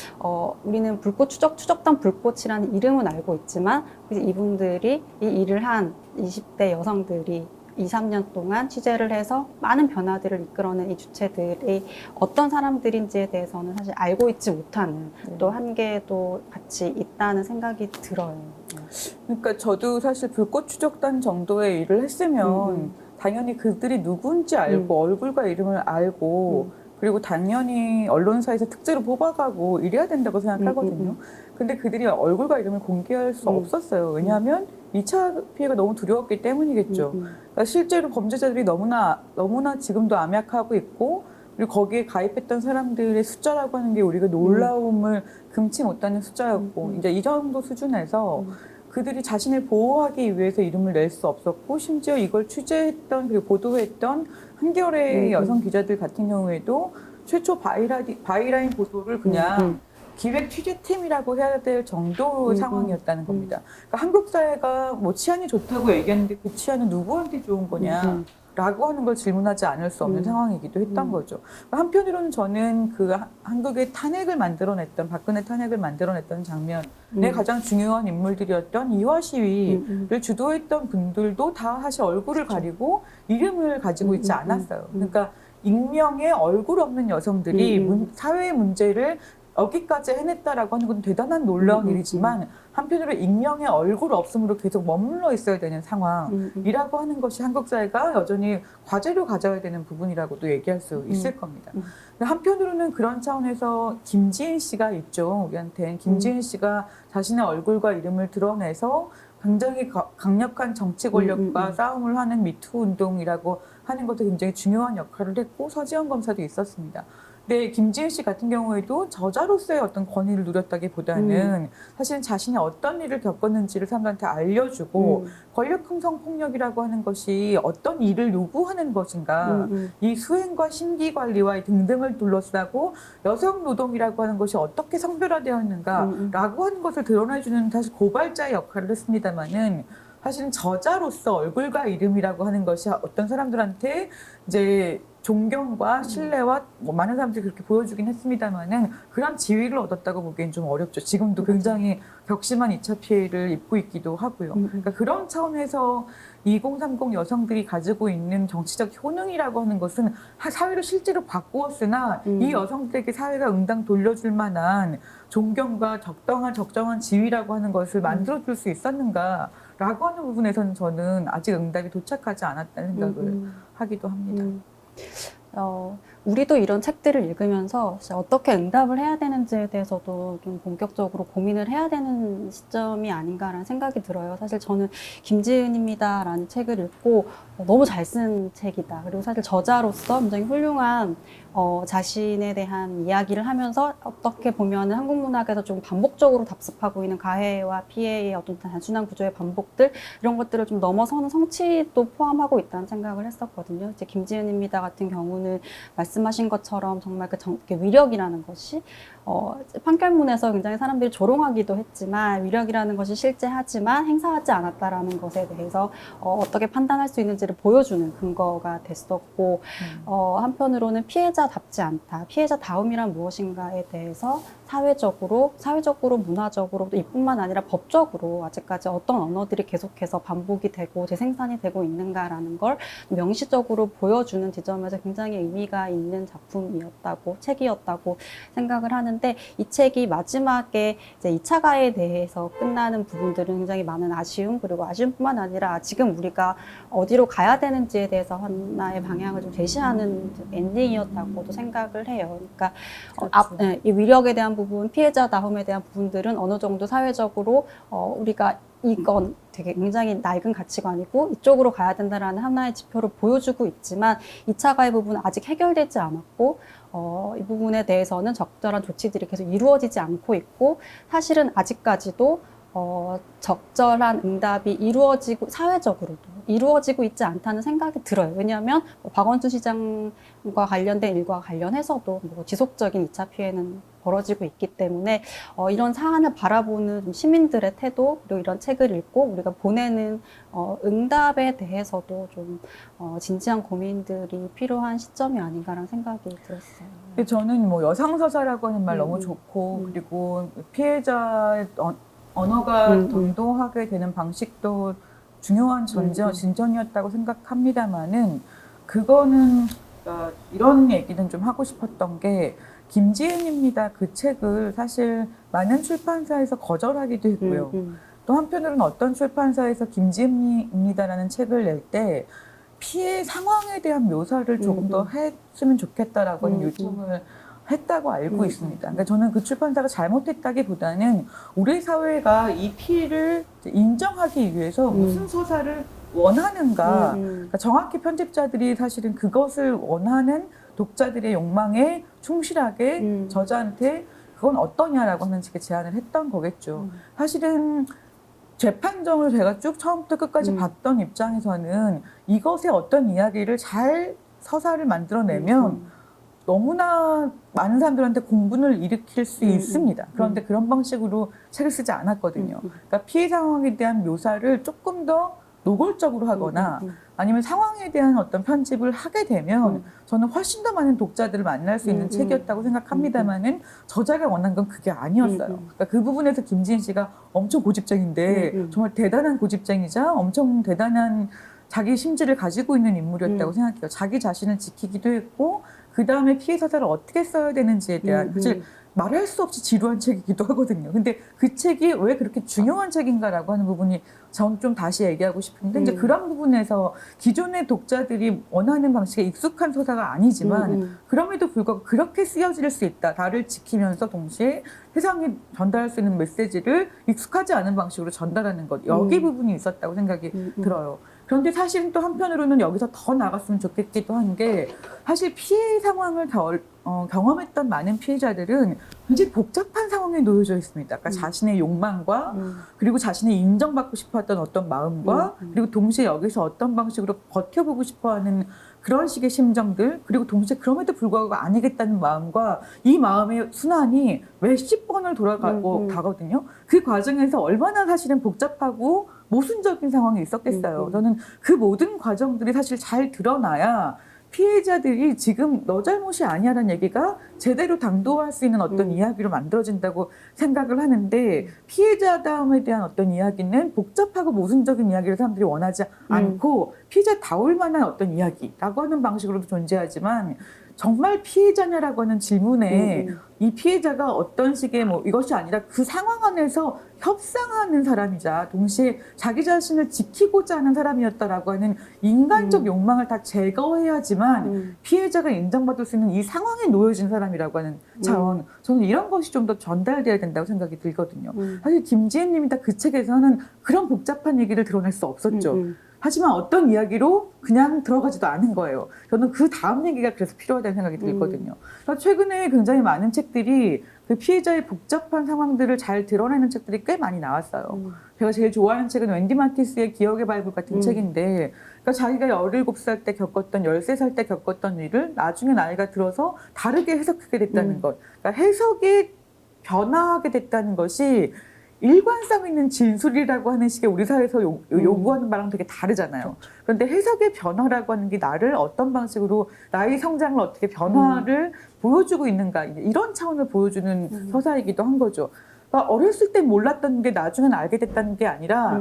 우리는 불꽃 추적단 불꽃이라는 이름은 알고 있지만 이분들이 이 일을 한 20대 여성들이 2, 3년 동안 취재를 해서 많은 변화들을 이끌어낸 이 주체들이 어떤 사람들인지에 대해서는 사실 알고 있지 못하는 또 한계도 같이 있다는 생각이 들어요. 그러니까 저도 사실 불꽃 추적단 정도의 일을 했으면 당연히 그들이 누군지 알고 얼굴과 이름을 알고 그리고 당연히 언론사에서 특제로 뽑아가고 이래야 된다고 생각하거든요. 근데 그들이 얼굴과 이름을 공개할 수 없었어요. 왜냐하면 2차 피해가 너무 두려웠기 때문이겠죠. 그러니까 실제로 범죄자들이 너무나 지금도 암약하고 있고 그리고 거기에 가입했던 사람들의 숫자라고 하는 게 우리가 놀라움을 금치 못하는 숫자였고 이제 이 정도 수준에서 그들이 자신을 보호하기 위해서 이름을 낼 수 없었고 심지어 이걸 취재했던 그리고 보도했던 한겨레 여성 기자들 같은 경우에도 최초 바이라인 보도를 그냥 기획 취재팀이라고 해야 될 정도의 상황이었다는 겁니다. 그러니까 한국 사회가 뭐 치안이 좋다고 얘기하는데 그 치안은 누구한테 좋은 거냐? 라고 하는 걸 질문하지 않을 수 없는 상황이기도 했던 거죠. 한편으로는 저는 그 한국의 탄핵을 만들어냈던, 박근혜 탄핵을 만들어냈던 장면의 가장 중요한 인물들이었던 이화 시위를 주도했던 분들도 다 사실 얼굴을 가리고 이름을 가지고 있지 않았어요. 그러니까 익명의 얼굴 없는 여성들이 사회의 문제를 여기까지 해냈다라고 하는 건 대단한 놀라운 일이지만 한편으로 익명의 얼굴 없음으로 계속 머물러 있어야 되는 상황이라고 하는 것이 한국 사회가 여전히 과제로 가져야 되는 부분이라고도 얘기할 수 있을 겁니다. 한편으로는 그런 차원에서 김지은 씨가 있죠. 우리한테는 김지은 씨가 자신의 얼굴과 이름을 드러내서 굉장히 강력한 정치 권력과 싸움을 하는 미투 운동이라고 하는 것도 굉장히 중요한 역할을 했고 서지현 검사도 있었습니다. 근데 김지은 씨 같은 경우에도 저자로서의 어떤 권위를 누렸다기보다는 사실은 자신이 어떤 일을 겪었는지를 사람들한테 알려주고 권력 형성 폭력이라고 하는 것이 어떤 일을 요구하는 것인가 이 수행과 심기 관리와 등등을 둘러싸고 여성 노동이라고 하는 것이 어떻게 성별화되어 있는가라고 하는 것을 드러내주는 사실 고발자의 역할을 했습니다만은 사실은 저자로서 얼굴과 이름이라고 하는 것이 어떤 사람들한테 이제 존경과 신뢰와 뭐 많은 사람들이 그렇게 보여주긴 했습니다만은 그런 지위를 얻었다고 보기엔 좀 어렵죠. 지금도 굉장히 격심한 2차 피해를 입고 있기도 하고요. 그러니까 그런 차원에서 2030 여성들이 가지고 있는 정치적 효능이라고 하는 것은 사회를 실제로 바꾸었으나 이 여성들에게 사회가 응당 돌려줄 만한 존경과 적정한 지위라고 하는 것을 만들어줄 수 있었는가라고 하는 부분에서는 저는 아직 응답이 도착하지 않았다는 생각을 하기도 합니다. 우리도 이런 책들을 읽으면서 어떻게 응답을 해야 되는지에 대해서도 좀 본격적으로 고민을 해야 되는 시점이 아닌가라는 생각이 들어요. 사실 저는 김지은입니다라는 책을 읽고 너무 잘 쓴 책이다. 그리고 사실 저자로서 굉장히 훌륭한 자신에 대한 이야기를 하면서 어떻게 보면 한국 문학에서 좀 반복적으로 답습하고 있는 가해와 피해의 어떤 단순한 구조의 반복들 이런 것들을 좀 넘어서는 성취도 포함하고 있다는 생각을 했었거든요. 이제 김지은입니다 같은 경우는 말씀하신 것처럼 정말 그 위력이라는 것이 판결문에서 굉장히 사람들이 조롱하기도 했지만 위력이라는 것이 실제하지만 행사하지 않았다라는 것에 대해서 어떻게 판단할 수 있는지를 보여주는 근거가 됐었고 한편으로는 피해자답지 않다. 피해자다움이란 무엇인가에 대해서 사회적으로, 문화적으로 또 이뿐만 아니라 법적으로 아직까지 어떤 언어들이 계속해서 반복이 되고 재생산이 되고 있는가라는 걸 명시적으로 보여주는 지점에서 굉장히 의미가 있는 작품이었다고, 책이었다고 생각을 하는데 이 책이 마지막에 이제 2차 가해에 대해서 끝나는 부분들은 굉장히 많은 아쉬움, 그리고 아쉬움뿐만 아니라 지금 우리가 어디로 가야 되는지에 대해서 하나의 방향을 좀 제시하는 엔딩이었다고도 생각을 해요. 그러니까 그렇죠. 이 위력에 대한 부분, 피해자다움에 대한 부분들은 어느 정도 사회적으로 우리가 이건 되게 굉장히 낡은 가치관이고 이쪽으로 가야 된다라는 하나의 지표를 보여주고 있지만 2차 가해 부분은 아직 해결되지 않았고 이 부분에 대해서는 적절한 조치들이 계속 이루어지지 않고 있고 사실은 아직까지도 적절한 응답이 사회적으로도 이루어지고 있지 않다는 생각이 들어요. 왜냐하면 박원순 시장과 관련된 일과 관련해서도 뭐 지속적인 2차 피해는 벌어지고 있기 때문에 이런 사안을 바라보는 시민들의 태도 그리고 이런 책을 읽고 우리가 보내는 응답에 대해서도 좀 진지한 고민들이 필요한 시점이 아닌가라는 생각이 들었어요. 근데 저는 뭐 여성서사라고 하는 말 너무 좋고 그리고 피해자의 언어가 당도하게 되는 방식도 중요한 진전이었다고 생각합니다만은 그거는 그러니까 이런 얘기는 좀 하고 싶었던 게 김지은입니다. 그 책을 사실 많은 출판사에서 거절하기도 했고요. 또 한편으로는 어떤 출판사에서 김지은입니다라는 책을 낼 때 피해 상황에 대한 묘사를 조금 더 했으면 좋겠다라고 하는 요청을 했다고 알고 있습니다. 그러니까 저는 그 출판사가 잘못했다기보다는 우리 사회가 이 피해를 인정하기 위해서 무슨 서사를 원하는가. 그러니까 정확히 편집자들이 사실은 그것을 원하는 독자들의 욕망에 충실하게 저자한테 그건 어떠냐라고 하는 식의 제안을 했던 거겠죠. 사실은 재판정을 제가 쭉 처음부터 끝까지 봤던 입장에서는 이것의 어떤 이야기를 잘 서사를 만들어내면 너무나 많은 사람들한테 공분을 일으킬 수 있습니다. 그런데 그런 방식으로 책을 쓰지 않았거든요. 그러니까 피해 상황에 대한 묘사를 조금 더 노골적으로 하거나 아니면 상황에 대한 어떤 편집을 하게 되면 저는 훨씬 더 많은 독자들을 만날 수 있는 책이었다고 생각합니다만은 저자가 원한 건 그게 아니었어요. 그러니까 그 부분에서 김지은 씨가 엄청 고집쟁인데 정말 대단한 고집쟁이자 엄청 대단한 자기 심지를 가지고 있는 인물이었다고 생각해요. 자기 자신을 지키기도 했고 그 다음에 피해 서사를 어떻게 써야 되는지에 대한 사실 말할 수 없이 지루한 책이기도 하거든요. 근데 그 책이 왜 그렇게 중요한 책인가라고 하는 부분이 전 좀 다시 얘기하고 싶은데 이제 그런 부분에서 기존의 독자들이 원하는 방식에 익숙한 서사가 아니지만 그럼에도 불구하고 그렇게 쓰여질 수 있다. 나를 지키면서 동시에 세상에 전달할 수 있는 메시지를 익숙하지 않은 방식으로 전달하는 것. 여기 부분이 있었다고 생각이 들어요. 그런데 사실은 또 한편으로는 여기서 더 나갔으면 좋겠기도 한 게 사실 피해 상황을 경험했던 많은 피해자들은 굉장히 복잡한 상황에 놓여져 있습니다. 그러니까 자신의 욕망과 그리고 자신이 인정받고 싶어했던 어떤 마음과 그리고 동시에 여기서 어떤 방식으로 버텨보고 싶어하는 그런 식의 심정들 그리고 동시에 그럼에도 불구하고 아니겠다는 마음과 이 마음의 순환이 몇십 번을 돌아가고 가거든요. 그 과정에서 얼마나 사실은 복잡하고 모순적인 상황이 있었겠어요. 저는 그 모든 과정들이 사실 잘 드러나야 피해자들이 지금 너 잘못이 아니야라는 얘기가 제대로 당도할 수 있는 어떤 이야기로 만들어진다고 생각을 하는데 피해자다움에 대한 어떤 이야기는 복잡하고 모순적인 이야기를 사람들이 원하지 않고 피해자다울 만한 어떤 이야기라고 하는 방식으로도 존재하지만 정말 피해자냐라고 하는 질문에 이 피해자가 어떤 식의 뭐 이것이 아니라 그 상황 안에서 협상하는 사람이자 동시에 자기 자신을 지키고자 하는 사람이었다라고 하는 인간적 욕망을 다 제거해야지만 피해자가 인정받을 수 있는 이 상황에 놓여진 사람이라고 하는 차원 저는 이런 것이 좀 더 전달돼야 된다고 생각이 들거든요. 사실 김지은 님이 다 그 책에서는 그런 복잡한 얘기를 드러낼 수 없었죠. 하지만 어떤 이야기로 그냥 들어가지도 않은 거예요. 저는 그 다음 얘기가 그래서 필요하다는 생각이 들거든요. 그래서 최근에 굉장히 많은 책들이 그 피해자의 복잡한 상황들을 잘 드러내는 책들이 꽤 많이 나왔어요. 제가 제일 좋아하는 책은 웬디 마티스의 기억의 발굴 같은 책인데 그러니까 자기가 17살 때 겪었던 13살 때 겪었던 일을 나중에 나이가 들어서 다르게 해석하게 됐다는 것. 그러니까 해석이 변화하게 됐다는 것이 일관성 있는 진술이라고 하는 식의 우리 사회에서 요구하는 바랑 되게 다르잖아요. 그런데 해석의 변화라고 하는 게 나를 어떤 방식으로 나의 성장을 어떻게 변화를 보여주고 있는가 이런 차원을 보여주는 서사이기도 한 거죠. 그러니까 어렸을 때 몰랐던 게 나중엔 알게 됐다는 게 아니라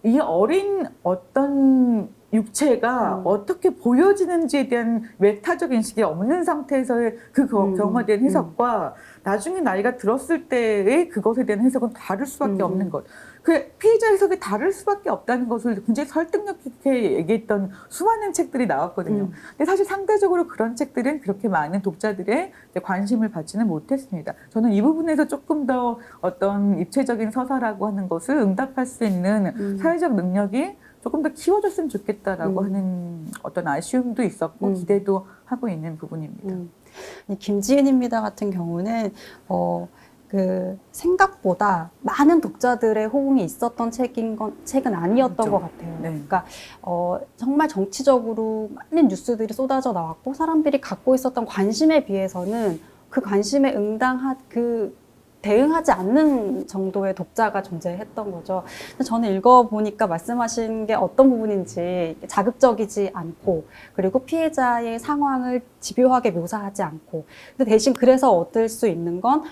이 어린 어떤 육체가 어떻게 보여지는지에 대한 메타적 인식이 없는 상태에서의 그 경험에 대한 해석과 나중에 나이가 들었을 때의 그것에 대한 해석은 다를 수밖에 없는 것. 그 피해자 해석이 다를 수밖에 없다는 것을 굉장히 설득력 있게 얘기했던 수많은 책들이 나왔거든요. 근데 사실 상대적으로 그런 책들은 그렇게 많은 독자들의 관심을 받지는 못했습니다. 저는 이 부분에서 조금 더 어떤 입체적인 서사라고 하는 것을 응답할 수 있는 사회적 능력이 조금 더 키워줬으면 좋겠다라고 하는 어떤 아쉬움도 있었고 기대도 하고 있는 부분입니다. 김지은입니다 같은 경우는 그 생각보다 많은 독자들의 호응이 있었던 책은 아니었던 그렇죠. 것 같아요. 네. 그러니까 정말 정치적으로 많은 뉴스들이 쏟아져 나왔고 사람들이 갖고 있었던 관심에 비해서는 그 관심에 대응하지 않는 정도의 독자가 존재했던 거죠. 근데 저는 읽어보니까 말씀하신 게 어떤 부분인지 자극적이지 않고, 그리고 피해자의 상황을 집요하게 묘사하지 않고, 근데 대신 그래서 얻을 수 있는 건,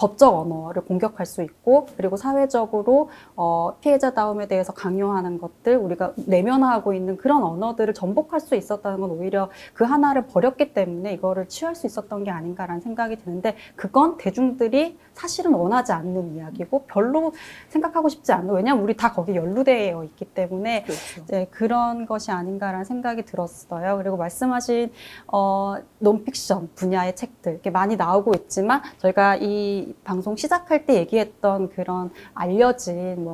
법적 언어를 공격할 수 있고, 그리고 사회적으로 피해자다움에 대해서 강요하는 것들, 우리가 내면화하고 있는 그런 언어들을 전복할 수 있었다는 건 오히려 그 하나를 버렸기 때문에 이거를 취할 수 있었던 게 아닌가라는 생각이 드는데, 그건 대중들이 사실은 원하지 않는 이야기고 별로 생각하고 싶지 않는, 왜냐하면 우리 다 거기 연루되어 있기 때문에 그렇죠. 이제 그런 것이 아닌가라는 생각이 들었어요. 그리고 말씀하신 논픽션 분야의 책들 이렇게 많이 나오고 있지만, 저희가 이 방송 시작할 때 얘기했던 그런 알려진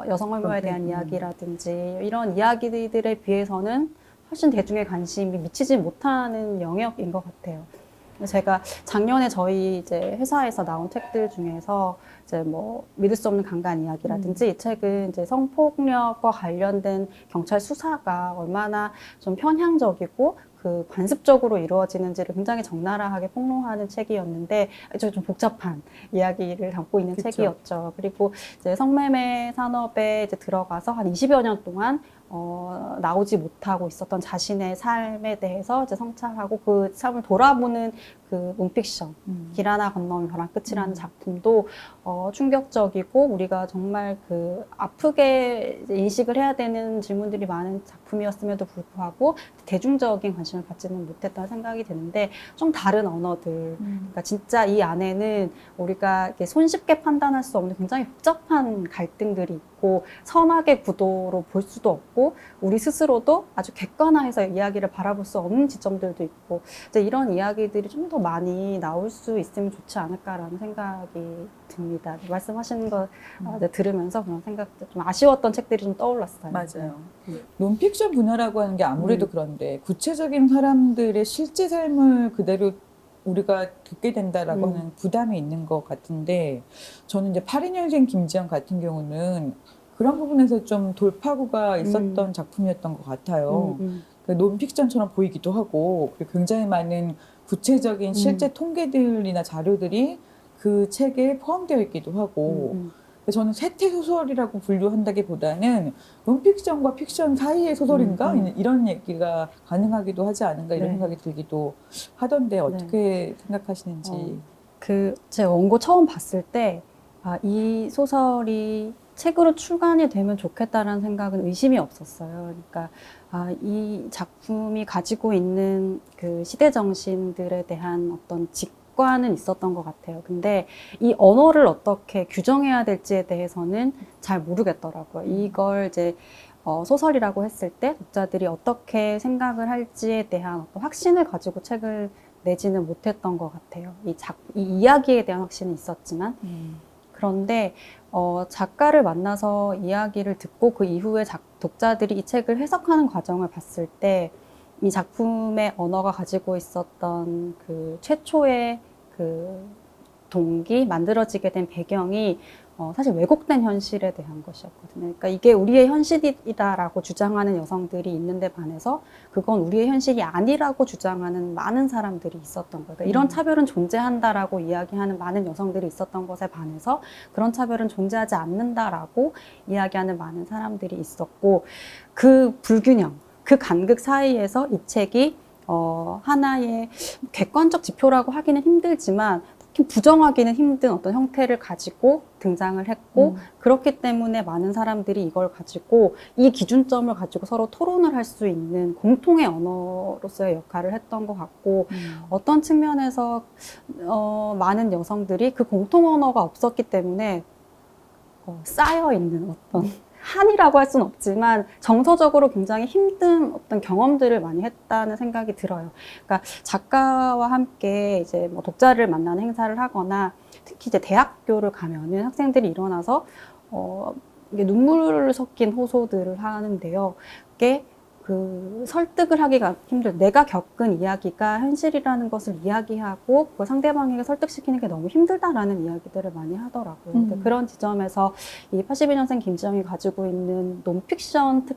여성 혐오에 대한 이야기라든지 이런 이야기들에 비해서는 훨씬 대중의 관심이 미치지 못하는 영역인 것 같아요. 제가 작년에 저희 이제 회사에서 나온 책들 중에서 이제 믿을 수 없는 강간 이야기라든지 이 책은 이제 성폭력과 관련된 경찰 수사가 얼마나 좀 편향적이고 그 관습적으로 이루어지는지를 굉장히 적나라하게 폭로하는 책이었는데, 좀 복잡한 이야기를 담고 있는 그쵸. 책이었죠. 그리고 이제 성매매 산업에 이제 들어가서 한 20여 년 동안 나오지 못하고 있었던 자신의 삶에 대해서 이제 성찰하고 그 삶을 돌아보는 그 논픽션, 길 하나 건너면 벼랑 끝이라는 작품도 충격적이고 우리가 정말 그 아프게 이제 인식을 해야 되는 질문들이 많은 작품이었음에도 불구하고 대중적인 관심을 받지는 못했다는 생각이 드는데, 좀 다른 언어들, 그러니까 진짜 이 안에는 우리가 이렇게 손쉽게 판단할 수 없는 굉장히 복잡한 갈등들이 있고, 선악의 구도로 볼 수도 없고, 우리 스스로도 아주 객관화해서 이야기를 바라볼 수 없는 지점들도 있고, 이제 이런 이야기들이 좀 더 많이 나올 수 있으면 좋지 않을까라는 생각이 듭니다. 말씀하신 거 이제 들으면서 그런 생각들, 좀 아쉬웠던 책들이 좀 떠올랐어요. 맞아요. 논픽션 분야라고 하는 게 아무래도 그런데 구체적인 사람들의 실제 삶을 그대로 우리가 듣게 된다라고 하는 부담이 있는 것 같은데, 저는 이제 82년생 김지영 같은 경우는 그런 부분에서 좀 돌파구가 있었던 작품이었던 것 같아요. 그 논픽션처럼 보이기도 하고, 그리고 굉장히 많은 구체적인 실제 통계들이나 자료들이 그 책에 포함되어 있기도 하고, 저는 세태 소설이라고 분류한다기보다는 논픽션과 픽션 사이의 소설인가? 이런 얘기가 가능하기도 하지 않은가 이런 생각이 들기도 하던데, 어떻게 생각하시는지. 제 원고 처음 봤을 때, 이 소설이 책으로 출간이 되면 좋겠다라는 생각은 의심이 없었어요. 그러니까 이 작품이 가지고 있는 그 시대 정신들에 대한 어떤 직관은 있었던 것 같아요. 근데 이 언어를 어떻게 규정해야 될지에 대해서는 잘 모르겠더라고요. 이걸 이제 소설이라고 했을 때 독자들이 어떻게 생각을 할지에 대한 어떤 확신을 가지고 책을 내지는 못했던 것 같아요. 이 이야기에 대한 확신은 있었지만. 그런데 작가를 만나서 이야기를 듣고 그 이후에 독자들이 이 책을 해석하는 과정을 봤을 때 이 작품의 언어가 가지고 있었던 그 최초의 그 동기, 만들어지게 된 배경이 사실 왜곡된 현실에 대한 것이었거든요. 그러니까 이게 우리의 현실이다라고 주장하는 여성들이 있는데 반해서 그건 우리의 현실이 아니라고 주장하는 많은 사람들이 있었던 거예요. 그러니까 이런 차별은 존재한다라고 이야기하는 많은 여성들이 있었던 것에 반해서 그런 차별은 존재하지 않는다라고 이야기하는 많은 사람들이 있었고, 그 불균형, 그 간극 사이에서 이 책이 하나의 객관적 지표라고 하기는 힘들지만 부정하기는 힘든 어떤 형태를 가지고 등장을 했고, 그렇기 때문에 많은 사람들이 이걸 가지고 이 기준점을 가지고 서로 토론을 할 수 있는 공통의 언어로서의 역할을 했던 것 같고, 어떤 측면에서 많은 여성들이 그 공통 언어가 없었기 때문에 쌓여있는 어떤 한이라고 할 수는 없지만 정서적으로 굉장히 힘든 어떤 경험들을 많이 했다는 생각이 들어요. 그러니까 작가와 함께 이제 독자를 만나는 행사를 하거나, 특히 이제 대학교를 가면은 학생들이 일어나서 이게 눈물 섞인 호소들을 하는데요. 그게 그 설득을 하기가 힘들어요. 내가 겪은 이야기가 현실이라는 것을 이야기하고 그 상대방에게 설득시키는 게 너무 힘들다라는 이야기들을 많이 하더라고요. 그런 지점에서 이 82년생 김지영이 가지고 있는 논픽션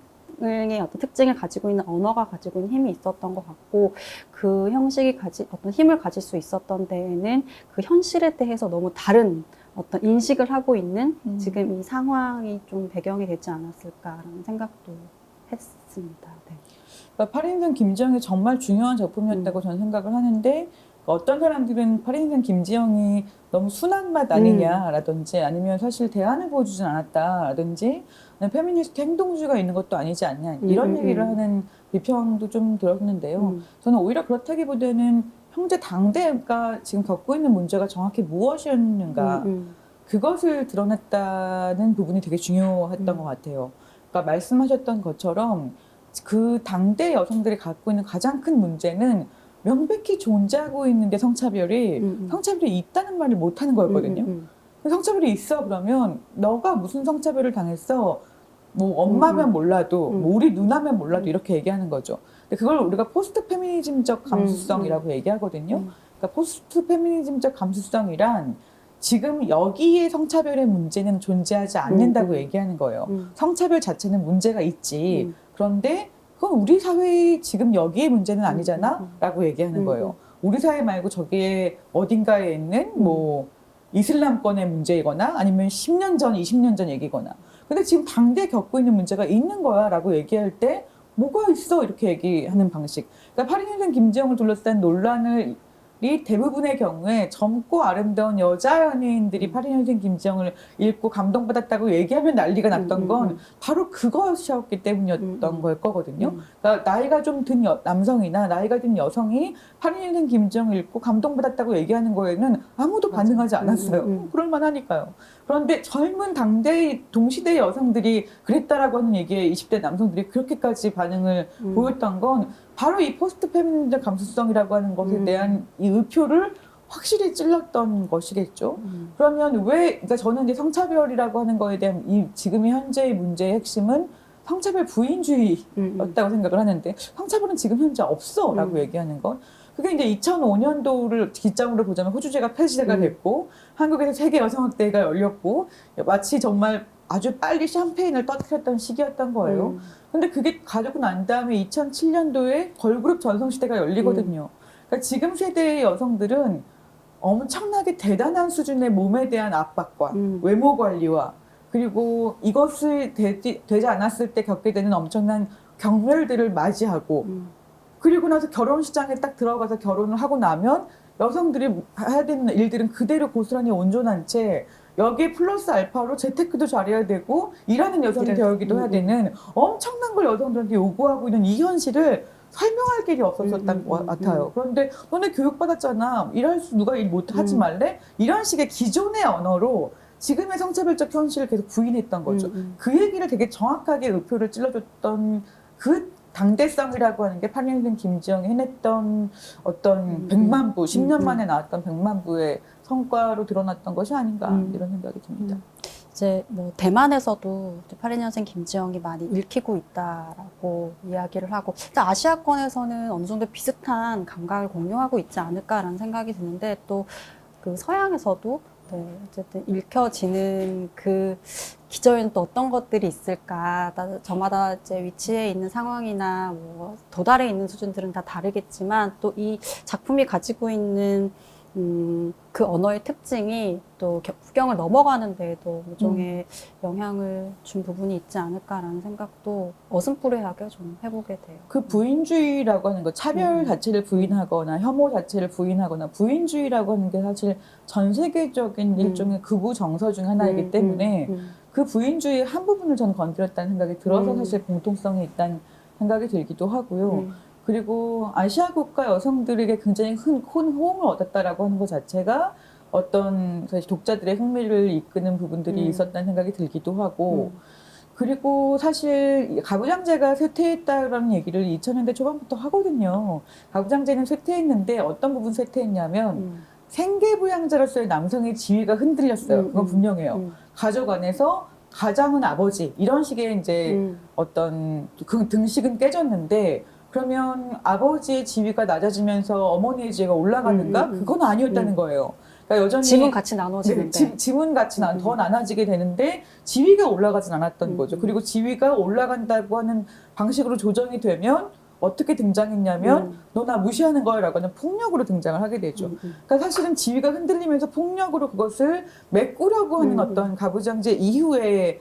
어떤 특징을 가지고 있는 언어가 가지고 있는 힘이 있었던 것 같고, 그 형식이 어떤 힘을 가질 수 있었던 데에는 그 현실에 대해서 너무 다른 어떤 인식을 하고 있는 지금 이 상황이 좀 배경이 되지 않았을까라는 생각도 했습니다. 네. 그러니까 8인승 김지영이 정말 중요한 작품이었다고 저는 생각을 하는데, 어떤 사람들은 8인승 김지영이 너무 순한 맛 아니냐라든지, 아니면 사실 대안을 보여주진 않았다라든지, 페미니스트 행동주의가 있는 것도 아니지 않냐, 이런 얘기를 하는 비평도 좀 들었는데요. 저는 오히려 그렇다기보다는 현재 당대가 지금 겪고 있는 문제가 정확히 무엇이었는가, 그것을 드러냈다는 부분이 되게 중요했던 것 같아요. 그러니까 말씀하셨던 것처럼 그 당대 여성들이 갖고 있는 가장 큰 문제는 명백히 존재하고 있는데 성차별이 있다는 말을 못하는 거였거든요. 성차별이 있어 그러면 너가 무슨 성차별을 당했어? 뭐 엄마면 몰라도 뭐 우리 누나면 몰라도 이렇게 얘기하는 거죠. 근데 그걸 우리가 포스트 페미니즘적 감수성이라고 얘기하거든요. 그러니까 포스트 페미니즘적 감수성이란 지금 여기에 성차별의 문제는 존재하지 않는다고 얘기하는 거예요. 성차별 자체는 문제가 있지. 그런데 그건 우리 사회의 지금 여기에 문제는 아니잖아? 라고 얘기하는 거예요. 우리 사회 말고 저기에 어딘가에 있는 뭐 이슬람권의 문제이거나 아니면 10년 전, 20년 전 얘기거나. 근데 지금 당대에 겪고 있는 문제가 있는 거야 라고 얘기할 때 뭐가 있어? 이렇게 얘기하는 방식. 그러니까 8인생 김지영을 둘러싼 논란을 대부분의 경우에 젊고 아름다운 여자 연예인들이 82년생 김지영을 읽고 감동받았다고 얘기하면 난리가 났던 건 바로 그것이었기 때문이었던 걸 거거든요. 그러니까 나이가 좀 든 남성이나 나이가 든 여성이 82년생 김지영을 읽고 감동받았다고 얘기하는 거에는 아무도 반응하지 않았어요. 그럴만하니까요. 그런데 젊은 당대 동시대 여성들이 그랬다라고 하는 얘기에 20대 남성들이 그렇게까지 반응을 보였던 건 바로 이 포스트 페미니즘 감수성이라고 하는 것에 대한 이 의표를 확실히 찔렀던 것이겠죠. 그러면 그러니까 저는 이제 성차별이라고 하는 거에 대한 이 지금의 현재의 문제의 핵심은 성차별 부인주의였다고 생각을 하는데, 성차별은 지금 현재 없어라고 얘기하는 것. 그게 이제 2005년도를 기점으로 보자면 호주제가 폐지가 됐고, 한국에서 세계 여성학대회가 열렸고, 마치 정말 아주 빨리 샴페인을 터뜨렸던 시기였던 거예요. 근데 그게 가지고 난 다음에 2007년도에 걸그룹 전성시대가 열리거든요. 그러니까 지금 세대의 여성들은 엄청나게 대단한 수준의 몸에 대한 압박과 외모 관리와 그리고 이것을 되지 않았을 때 겪게 되는 엄청난 경멸들을 맞이하고 그리고 나서 결혼 시장에 딱 들어가서 결혼을 하고 나면 여성들이 해야 되는 일들은 그대로 고스란히 온전한 채 여기에 플러스 알파로 재테크도 잘해야 되고 일하는 여성이 되어야기도 해야 되는 엄청난 걸 여성들한테 요구하고 있는 이 현실을 설명할 길이 없었던 것 같아요. 그런데 너네 교육받았잖아. 누가 일 못하지 말래? 이런 식의 기존의 언어로 지금의 성차별적 현실을 계속 부인했던 거죠. 그 얘기를 되게 정확하게 의표를 찔러줬던 그 당대성이라고 하는 게 8년생 김지영이 해냈던 어떤 100만 부, 10년 만에 나왔던 100만 부의 성과로 드러났던 것이 아닌가 이런 생각이 듭니다. 이제 뭐 대만에서도 82년생 김지영이 많이 읽히고 있다라고 이야기를 하고, 아시아권에서는 어느 정도 비슷한 감각을 공유하고 있지 않을까라는 생각이 드는데, 또 그 서양에서도 네, 어쨌든 읽혀지는 그 기저에는 또 어떤 것들이 있을까? 저마다 이제 위치에 있는 상황이나 뭐 도달해 있는 수준들은 다 다르겠지만, 또 이 작품이 가지고 있는 그 언어의 특징이 또 국경을 넘어가는 데에도 모종의 영향을 준 부분이 있지 않을까라는 생각도 어슴푸레하게 좀 해보게 돼요. 그 부인주의라고 하는 거, 차별 자체를 부인하거나 혐오 자체를 부인하거나 부인주의라고 하는 게 사실 전 세계적인 일종의 극우 정서 중 하나이기 때문에 그 부인주의의 한 부분을 저는 건드렸다는 생각이 들어서 사실 공통성이 있다는 생각이 들기도 하고요. 그리고 아시아 국가 여성들에게 굉장히 큰 호응을 얻었다라고 하는 것 자체가 어떤 사실 독자들의 흥미를 이끄는 부분들이 있었다는 생각이 들기도 하고, 그리고 사실 가부장제가 쇠퇴했다라는 얘기를 2000년대 초반부터 하거든요. 가부장제는 쇠퇴했는데 어떤 부분 쇠퇴했냐면 생계부양자로서의 남성의 지위가 흔들렸어요. 그건 분명해요. 가족 안에서 가장은 아버지 이런 식의 이제 어떤 그 등식은 깨졌는데, 그러면 아버지의 지위가 낮아지면서 어머니의 지위가 올라가는가? 그건 아니었다는 거예요. 그러니까 여전히 지분 같이 나눠지는데. 지분 같이 더 나눠지게 되는데 지위가 올라가진 않았던 거죠. 그리고 지위가 올라간다고 하는 방식으로 조정이 되면 어떻게 등장했냐면 너 나 무시하는 거야라고 하는 폭력으로 등장을 하게 되죠. 그러니까 사실은 지위가 흔들리면서 폭력으로 그것을 메꾸려고 하는 어떤 가부장제 이후에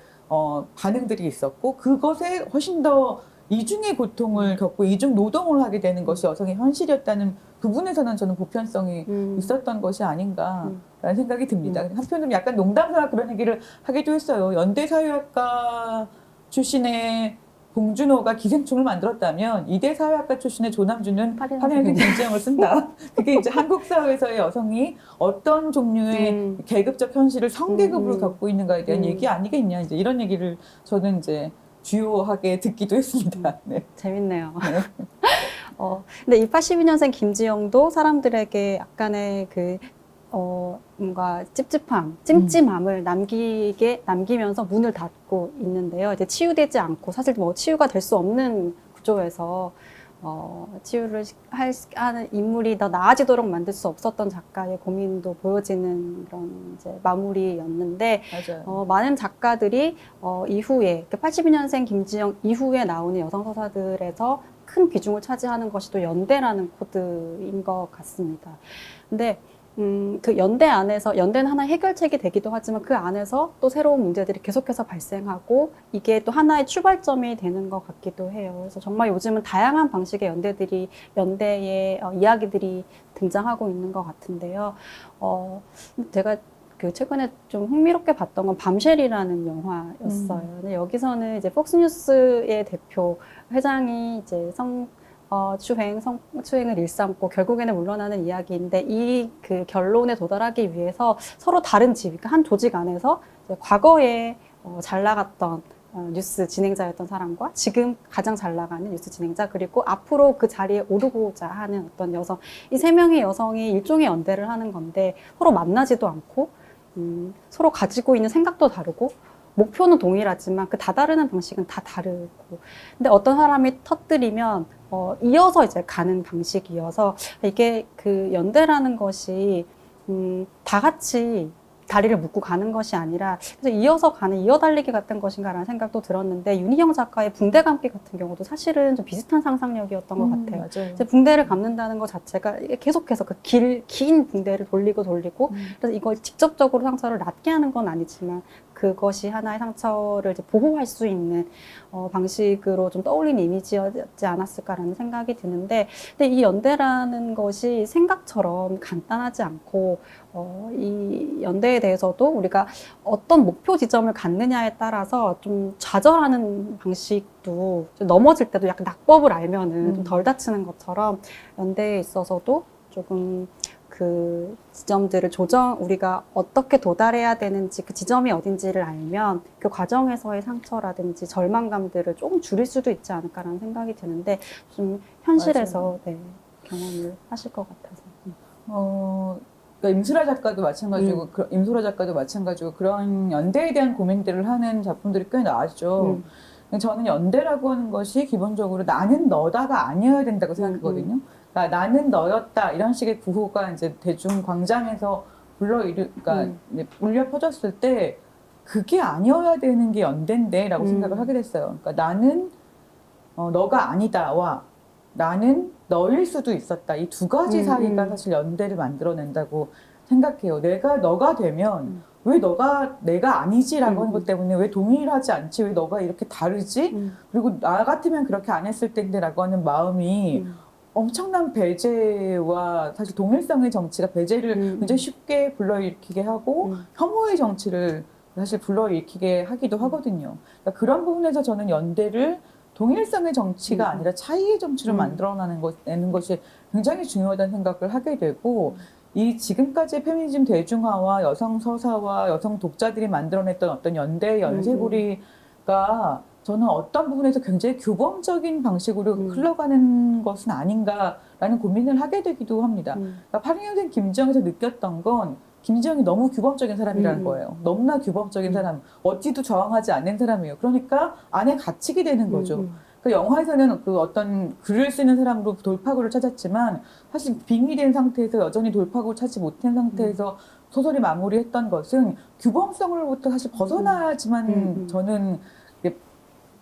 반응들이 있었고 그것에 훨씬 더 이중의 고통을 겪고 이중 노동을 하게 되는 것이 여성의 현실이었다는 부분에서는 저는 보편성이 있었던 것이 아닌가라는 생각이 듭니다. 한편으로는 약간 농담삼아 그런 얘기를 하기도 했어요. 연대사회학과 출신의 봉준호가 기생충을 만들었다면 이대 사회학과 출신의 조남준은 파리현생 김지영을 쓴다. 그게 이제 한국 사회에서의 여성이 어떤 종류의 계급적 현실을 성계급으로 겪고 있는가에 대한 얘기 아니겠냐. 이제 이런 얘기를 저는 이제 주요하게 듣기도 했습니다. 네. 재밌네요. 네. 근데 이 82년생 김지영도 사람들에게 약간의 뭔가 찝찝함, 찜찜함을 남기면서 문을 닫고 있는데요. 이제 치유되지 않고, 사실 뭐 치유가 될 수 없는 구조에서, 치유를 하는 인물이 더 나아지도록 만들 수 없었던 작가의 고민도 보여지는 그런 이제 마무리였는데, 맞아요. 많은 작가들이, 이후에, 82년생 김지영 이후에 나오는 여성 서사들에서 큰 비중을 차지하는 것이 또 연대라는 코드인 것 같습니다. 근데, 그 연대 안에서, 연대는 하나의 해결책이 되기도 하지만 그 안에서 또 새로운 문제들이 계속해서 발생하고 이게 또 하나의 출발점이 되는 것 같기도 해요. 그래서 정말 요즘은 다양한 방식의 연대의 이야기들이 등장하고 있는 것 같은데요. 제가 최근에 좀 흥미롭게 봤던 건 밤쉘이라는 영화였어요. 근데 여기서는 이제 폭스뉴스의 대표 회장이 이제 성추행을 일삼고 결국에는 물러나는 이야기인데 이 그 결론에 도달하기 위해서 서로 다른 지위, 그러니까 한 조직 안에서 이제 과거에 잘 나갔던 뉴스 진행자였던 사람과 지금 가장 잘 나가는 뉴스 진행자 그리고 앞으로 그 자리에 오르고자 하는 어떤 여성 이 세 명의 여성이 일종의 연대를 하는 건데 서로 만나지도 않고 서로 가지고 있는 생각도 다르고 목표는 동일하지만 그 다다르는 방식은 다 다르고 근데 어떤 사람이 터뜨리면 이어서 이제 가는 방식이어서 이게 그 연대라는 것이 다 같이 다리를 묶고 가는 것이 아니라 그래서 이어서 가는 이어달리기 같은 것인가라는 생각도 들었는데 윤희경 작가의 붕대 감기 같은 경우도 사실은 좀 비슷한 상상력이었던 것 같아요. 맞아요. 이제 붕대를 감는다는 것 자체가 계속해서 그 긴 붕대를 돌리고 그래서 이걸 직접적으로 상처를 낫게 하는 건 아니지만 그것이 하나의 상처를 이제 보호할 수 있는 방식으로 좀 떠올린 이미지였지 않았을까라는 생각이 드는데 근데 이 연대라는 것이 생각처럼 간단하지 않고 이 연대에 대해서도 우리가 어떤 목표 지점을 갖느냐에 따라서 좀 좌절하는 방식도 넘어질 때도 약간 낙법을 알면은 좀 덜 다치는 것처럼 연대에 있어서도 조금 그 지점들을 우리가 어떻게 도달해야 되는지 그 지점이 어딘지를 알면 그 과정에서의 상처라든지 절망감들을 조금 줄일 수도 있지 않을까라는 생각이 드는데 좀 현실에서 네, 경험을 하실 것 같아서. 그러니까 임소라 작가도 마찬가지고 그런 연대에 대한 고민들을 하는 작품들이 꽤 나왔죠. 저는 연대라고 하는 것이 기본적으로 나는 너다가 아니어야 된다고 생각하거든요. 그러니까 나는 너였다 이런 식의 구호가 이제 대중 광장에서 그러니까 울려 퍼졌을 때 그게 아니어야 되는 게 연대인데라고 생각을 하게 됐어요. 그러니까 나는 너가 아니다와 나는 너일 수도 있었다. 이 두 가지 사이가 사실 연대를 만들어낸다고 생각해요. 내가 너가 되면 왜 너가 내가 아니지라고 하는 것 때문에 왜 동일하지 않지? 왜 너가 이렇게 다르지? 그리고 나 같으면 그렇게 안 했을 텐데라고 하는 마음이 엄청난 배제와 사실 동일성의 정치가 배제를 굉장히 쉽게 불러일으키게 하고 혐오의 정치를 사실 불러일으키게 하기도 하거든요. 그러니까 그런 부분에서 저는 연대를 동일성의 정치가 아니라 차이의 정치로 만들어내는 것이 굉장히 중요하다는 생각을 하게 되고 이 지금까지 페미니즘 대중화와 여성 서사와 여성 독자들이 만들어냈던 어떤 연대의 연쇄고리가 저는 어떤 부분에서 굉장히 규범적인 방식으로 흘러가는 것은 아닌가라는 고민을 하게 되기도 합니다. 그러니까 82년생 김지영에서 느꼈던 건 김지영이 너무 규범적인 사람이라는 거예요. 너무나 규범적인 사람, 어디도 저항하지 않는 사람이에요. 그러니까 안에 갇히게 되는 거죠. 그 영화에서는 그 어떤 글을 쓰는 사람으로 돌파구를 찾았지만 사실 빙의된 상태에서 여전히 돌파구를 찾지 못한 상태에서 소설이 마무리했던 것은 규범성으로부터 사실 벗어나야지만 저는 이게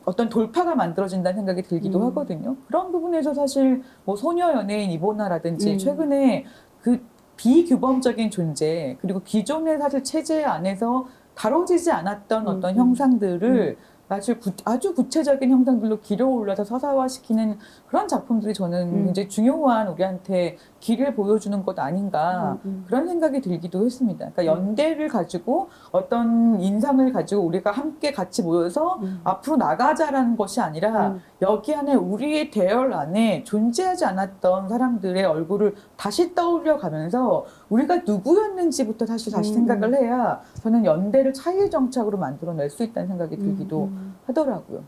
어떤 돌파가 만들어진다는 생각이 들기도 하거든요. 그런 부분에서 사실 뭐 소녀 연예인 이보나라든지 최근에 그 비규범적인 존재 그리고 기존의 사실 체제 안에서 다뤄지지 않았던 어떤 형상들을 아주 구체적인 형상들로 길어 올려서 서사화시키는 그런 작품들이 저는 굉장히 중요한 우리한테 길을 보여주는 것 아닌가 그런 생각이 들기도 했습니다. 그러니까 연대를 가지고 어떤 인상을 가지고 우리가 함께 같이 모여서 앞으로 나가자라는 것이 아니라 여기 안에 우리의 대열 안에 존재하지 않았던 사람들의 얼굴을 다시 떠올려 가면서 우리가 누구였는지부터 다시 생각을 해야 저는 연대를 차이의 정착으로 만들어낼 수 있다는 생각이 들기도 하더라고요.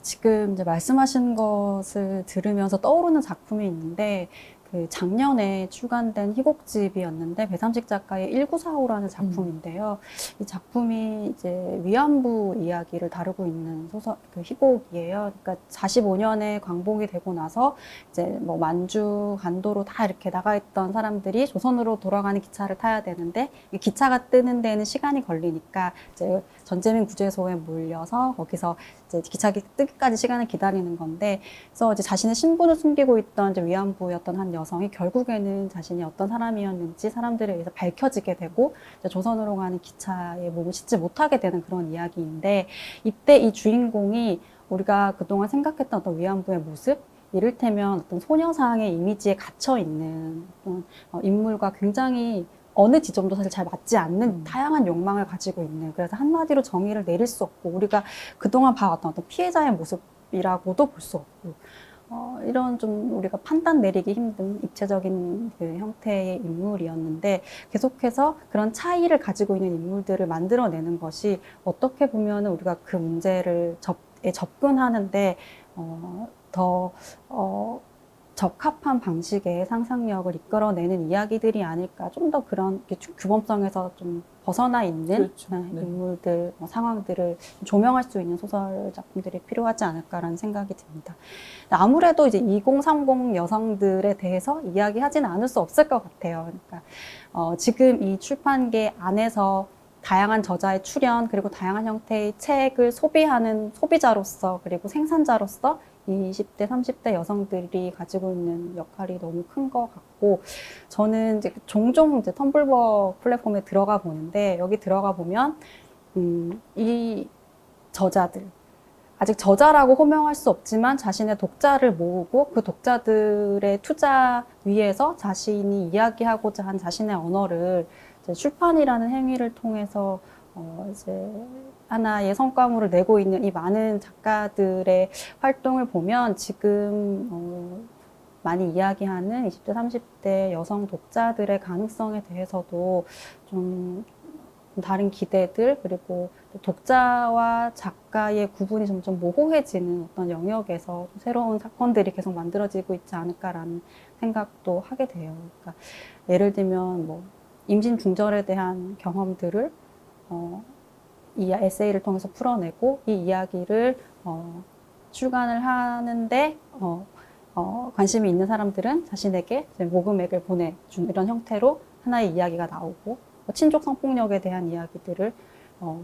지금 이제 말씀하신 것을 들으면서 떠오르는 작품이 있는데 그 작년에 출간된 희곡집이었는데 배삼식 작가의 1945라는 작품인데요. 이 작품이 이제 위안부 이야기를 다루고 있는 소설 그 희곡이에요. 그러니까 45년에 광복이 되고 나서 이제 뭐 만주, 간도로 다 이렇게 나가 있던 사람들이 조선으로 돌아가는 기차를 타야 되는데 이 기차가 뜨는 데는 시간이 걸리니까 이제 전재민 구제소에 몰려서 거기서 이제 기차가 뜨기까지 시간을 기다리는 건데, 그래서 이제 자신의 신분을 숨기고 있던 이제 위안부였던 한 여성이 결국에는 자신이 어떤 사람이었는지 사람들에 의해서 밝혀지게 되고 이제 조선으로 가는 기차에 몸을 싣지 못하게 되는 그런 이야기인데, 이때 이 주인공이 우리가 그동안 생각했던 어떤 위안부의 모습, 이를테면 어떤 소녀상의 이미지에 갇혀 있는 어떤 인물과 굉장히 어느 지점도 사실 잘 맞지 않는 다양한 욕망을 가지고 있는, 그래서 한마디로 정의를 내릴 수 없고 우리가 그동안 봐왔던 어떤 피해자의 모습이라고도 볼 수 없고 이런 좀 우리가 판단 내리기 힘든 입체적인 그 형태의 인물이었는데, 계속해서 그런 차이를 가지고 있는 인물들을 만들어내는 것이 어떻게 보면 우리가 그 문제를 접근하는데 더 적합한 방식의 상상력을 이끌어내는 이야기들이 아닐까, 좀 더 그런 규범성에서 좀 벗어나 있는 그렇죠. 네. 인물들, 상황들을 조명할 수 있는 소설 작품들이 필요하지 않을까라는 생각이 듭니다. 아무래도 이제 2030 여성들에 대해서 이야기하지는 않을 수 없을 것 같아요. 그러니까 지금 이 출판계 안에서 다양한 저자의 출연, 그리고 다양한 형태의 책을 소비하는 소비자로서, 그리고 생산자로서 20대, 30대 여성들이 가지고 있는 역할이 너무 큰 것 같고, 저는 이제 종종 이제 텀블벅 플랫폼에 들어가 보는데, 여기 들어가 보면, 이 저자들, 아직 저자라고 호명할 수 없지만 자신의 독자를 모으고 그 독자들의 투자 위에서 자신이 이야기하고자 한 자신의 언어를 이제 출판이라는 행위를 통해서 이제 하나의 성과물을 내고 있는 이 많은 작가들의 활동을 보면 지금 많이 이야기하는 20대, 30대 여성 독자들의 가능성에 대해서도 좀 다른 기대들, 그리고 독자와 작가의 구분이 점점 모호해지는 어떤 영역에서 새로운 사건들이 계속 만들어지고 있지 않을까라는 생각도 하게 돼요. 그러니까 예를 들면 뭐 임신 중절에 대한 경험들을 이 에세이를 통해서 풀어내고 이 이야기를 출간을 하는데 관심이 있는 사람들은 자신에게 모금액을 보내준 이런 형태로 하나의 이야기가 나오고, 친족 성폭력에 대한 이야기들을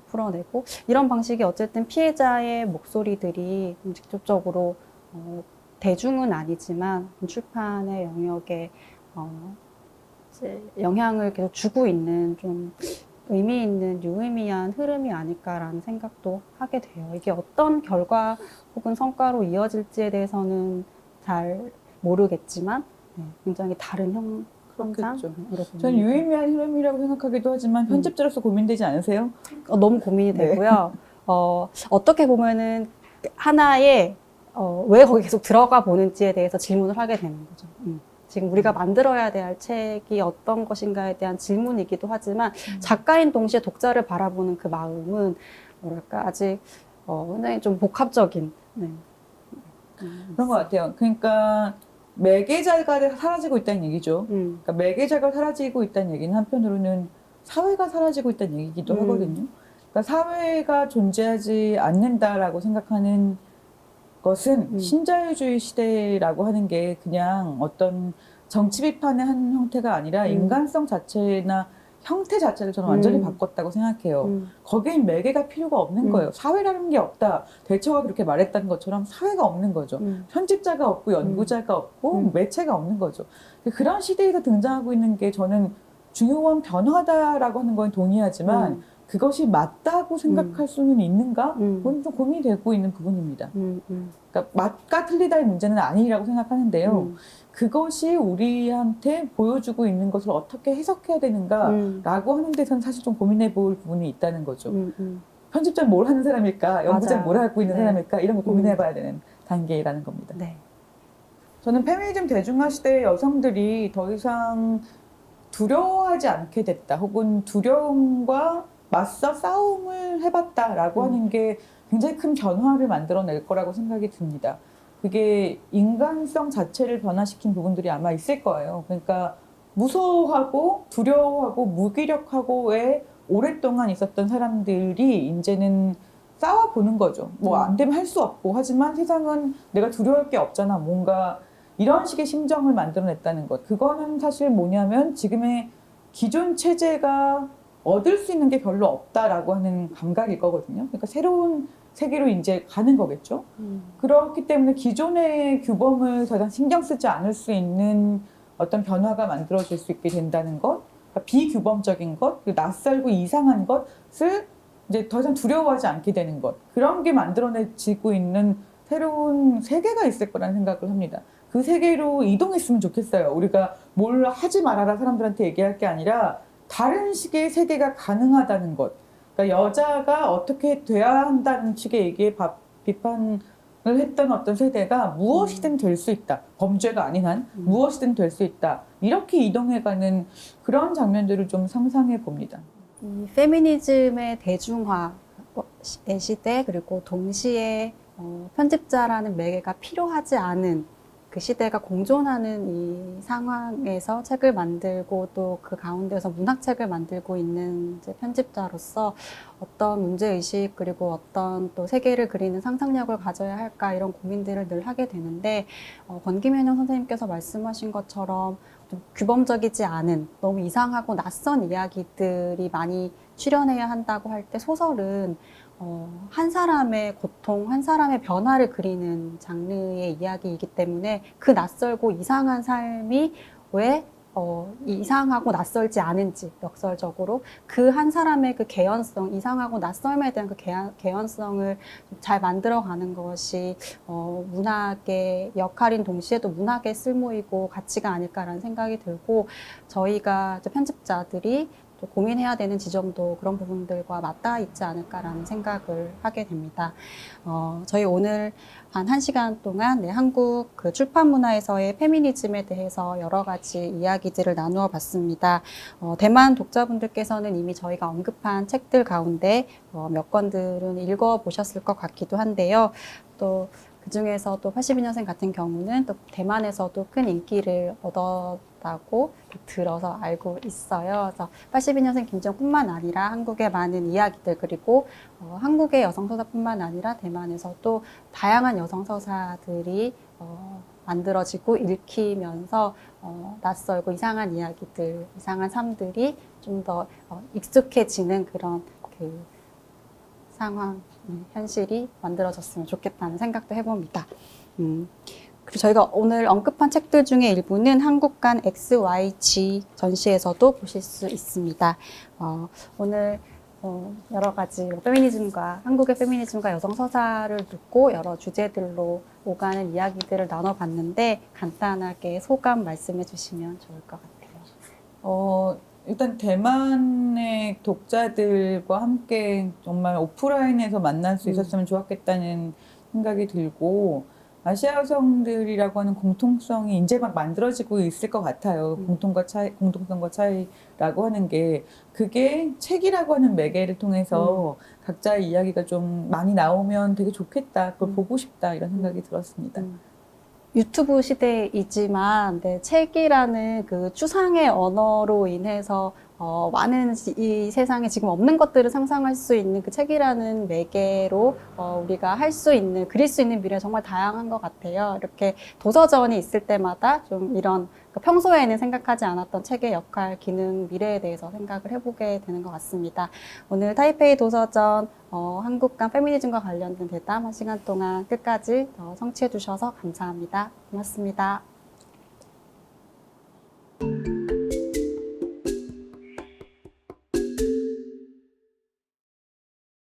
풀어내고, 이런 방식이 어쨌든 피해자의 목소리들이 직접적으로 대중은 아니지만 출판의 영역에 이제 영향을 계속 주고 있는 좀 의미 있는 유의미한 흐름이 아닐까라는 생각도 하게 돼요. 이게 어떤 결과 혹은 성과로 이어질지에 대해서는 잘 모르겠지만 굉장히 다른 그렇겠죠. 저는 유의미한 흐름이라고 생각하기도 하지만 편집자로서 고민되지 않으세요? 너무 고민이 네. 되고요. 어떻게 보면은 하나의 왜 거기 계속 들어가 보는지에 대해서 질문을 하게 되는 거죠. 지금 우리가 만들어야 될 책이 어떤 것인가에 대한 질문이기도 하지만 작가인 동시에 독자를 바라보는 그 마음은 뭐랄까 아직 굉장히 좀 복합적인 그런 것 같아요. 그러니까 매개자가 사라지고 있다는 얘기죠. 그러니까 매개자가 사라지고 있다는 얘기는 한편으로는 사회가 사라지고 있다는 얘기기도 하거든요. 그러니까 사회가 존재하지 않는다라고 생각하는 것은 신자유주의 시대라고 하는 게 그냥 어떤 정치 비판의 한 형태가 아니라 인간성 자체나 형태 자체를 저는 완전히 바꿨다고 생각해요. 거기엔 매개가 필요가 없는 거예요. 사회라는 게 없다. 대처가 그렇게 말했다는 것처럼 사회가 없는 거죠. 편집자가 없고 연구자가 없고 매체가 없는 거죠. 그런 시대에서 등장하고 있는 게 저는 중요한 변화다라고 하는 건 동의하지만 그것이 맞다고 생각할 수는 있는가? 그건 좀 고민이 되고 있는 부분입니다. 그러니까 맞과 틀리다의 문제는 아니라고 생각하는데요. 그것이 우리한테 보여주고 있는 것을 어떻게 해석해야 되는가라고 하는 데서는 사실 좀 고민해 볼 부분이 있다는 거죠. 편집자는 뭘 하는 사람일까? 연구자는 뭘 하고 있는 사람일까? 이런 거 고민해 봐야 되는 단계라는 겁니다. 네. 저는 페미니즘 대중화 시대의 여성들이 더 이상 두려워하지 않게 됐다. 혹은 두려움과 맞서 싸움을 해봤다라고 하는 게 굉장히 큰 변화를 만들어낼 거라고 생각이 듭니다. 그게 인간성 자체를 변화시킨 부분들이 아마 있을 거예요. 그러니까 무서워하고 두려워하고 무기력하고에 오랫동안 있었던 사람들이 이제는 싸워보는 거죠. 뭐 안 되면 할 수 없고 하지만 세상은 내가 두려울 게 없잖아. 뭔가 이런 식의 심정을 만들어냈다는 것. 그거는 사실 뭐냐면 지금의 기존 체제가 얻을 수 있는 게 별로 없다라고 하는 감각일 거거든요. 그러니까 새로운 세계로 이제 가는 거겠죠. 그렇기 때문에 기존의 규범을 더 이상 신경 쓰지 않을 수 있는 어떤 변화가 만들어질 수 있게 된다는 것, 그러니까 비규범적인 것, 낯설고 이상한 것을 이제 더 이상 두려워하지 않게 되는 것, 그런 게 만들어내지고 있는 새로운 세계가 있을 거라는 생각을 합니다. 그 세계로 이동했으면 좋겠어요. 우리가 뭘 하지 말아라 사람들한테 얘기할 게 아니라 다른 식의 세계가 가능하다는 것. 그러니까 여자가 어떻게 돼야 한다는 식의 얘기에 비판을 했던 어떤 세대가 무엇이든 될 수 있다. 범죄가 아닌 한 무엇이든 될 수 있다. 이렇게 이동해가는 그런 장면들을 좀 상상해 봅니다. 이 페미니즘의 대중화의 시대 그리고 동시에 편집자라는 매개가 필요하지 않은 그 시대가 공존하는 이 상황에서 책을 만들고 또 그 가운데서 문학책을 만들고 있는 이제 편집자로서 어떤 문제의식 그리고 어떤 또 세계를 그리는 상상력을 가져야 할까 이런 고민들을 늘 하게 되는데 권김현영 선생님께서 말씀하신 것처럼 좀 규범적이지 않은 너무 이상하고 낯선 이야기들이 많이 출연해야 한다고 할 때 소설은 한 사람의 고통, 한 사람의 변화를 그리는 장르의 이야기이기 때문에 그 낯설고 이상한 삶이 왜 이상하고 낯설지 않은지 역설적으로 그 한 사람의 그 개연성, 이상하고 낯설음에 대한 그 개연성을 잘 만들어가는 것이 문학의 역할인 동시에 또 문학의 쓸모이고 가치가 아닐까라는 생각이 들고 저희가 이제 편집자들이 고민해야 되는 지점도 그런 부분들과 맞닿아 있지 않을까라는 생각을 하게 됩니다. 저희 오늘 한 1시간 동안 한국 그 출판 문화에서의 페미니즘에 대해서 여러 가지 이야기들을 나누어 봤습니다. 대만 독자분들께서는 이미 저희가 언급한 책들 가운데 몇 권들은 읽어보셨을 것 같기도 한데요. 또 그 중에서 또 82년생 같은 경우는 또 대만에서도 큰 인기를 얻었다고 들어서 알고 있어요. 그래서 82년생 김지영뿐만 아니라 한국의 많은 이야기들 그리고 한국의 여성서사뿐만 아니라 대만에서도 다양한 여성서사들이 만들어지고 읽히면서 낯설고 이상한 이야기들, 이상한 삶들이 좀 더 익숙해지는 그런 그 상황, 현실이 만들어졌으면 좋겠다는 생각도 해봅니다. 그리고 저희가 오늘 언급한 책들 중에 일부는 한국간 XYG 전시에서도 보실 수 있습니다. 오늘 여러 가지 페미니즘과 한국의 페미니즘과 여성 서사를 듣고 여러 주제들로 오가는 이야기들을 나눠봤는데 간단하게 소감 말씀해 주시면 좋을 것 같아요. 일단 대만의 독자들과 함께 정말 오프라인에서 만날 수 있었으면 좋았겠다는 생각이 들고 아시아 여성들이라고 하는 공통성이 이제 막 만들어지고 있을 것 같아요. 공통성과 차이라고 하는 게 그게 책이라고 하는 매개를 통해서 각자의 이야기가 좀 많이 나오면 되게 좋겠다. 그걸 보고 싶다 이런 생각이 들었습니다. 유튜브 시대이지만 책이라는 그 추상의 언어로 인해서 많은 이 세상에 지금 없는 것들을 상상할 수 있는 그 책이라는 매개로 우리가 할 수 있는, 그릴 수 있는 미래 정말 다양한 것 같아요. 이렇게 도서전이 있을 때마다 좀 이런 평소에는 생각하지 않았던 책의 역할, 기능, 미래에 대해서 생각을 해보게 되는 것 같습니다. 오늘 타이페이 도서전 한국과 페미니즘과 관련된 대담 1시간 동안 끝까지 청취해 주셔서 감사합니다. 고맙습니다.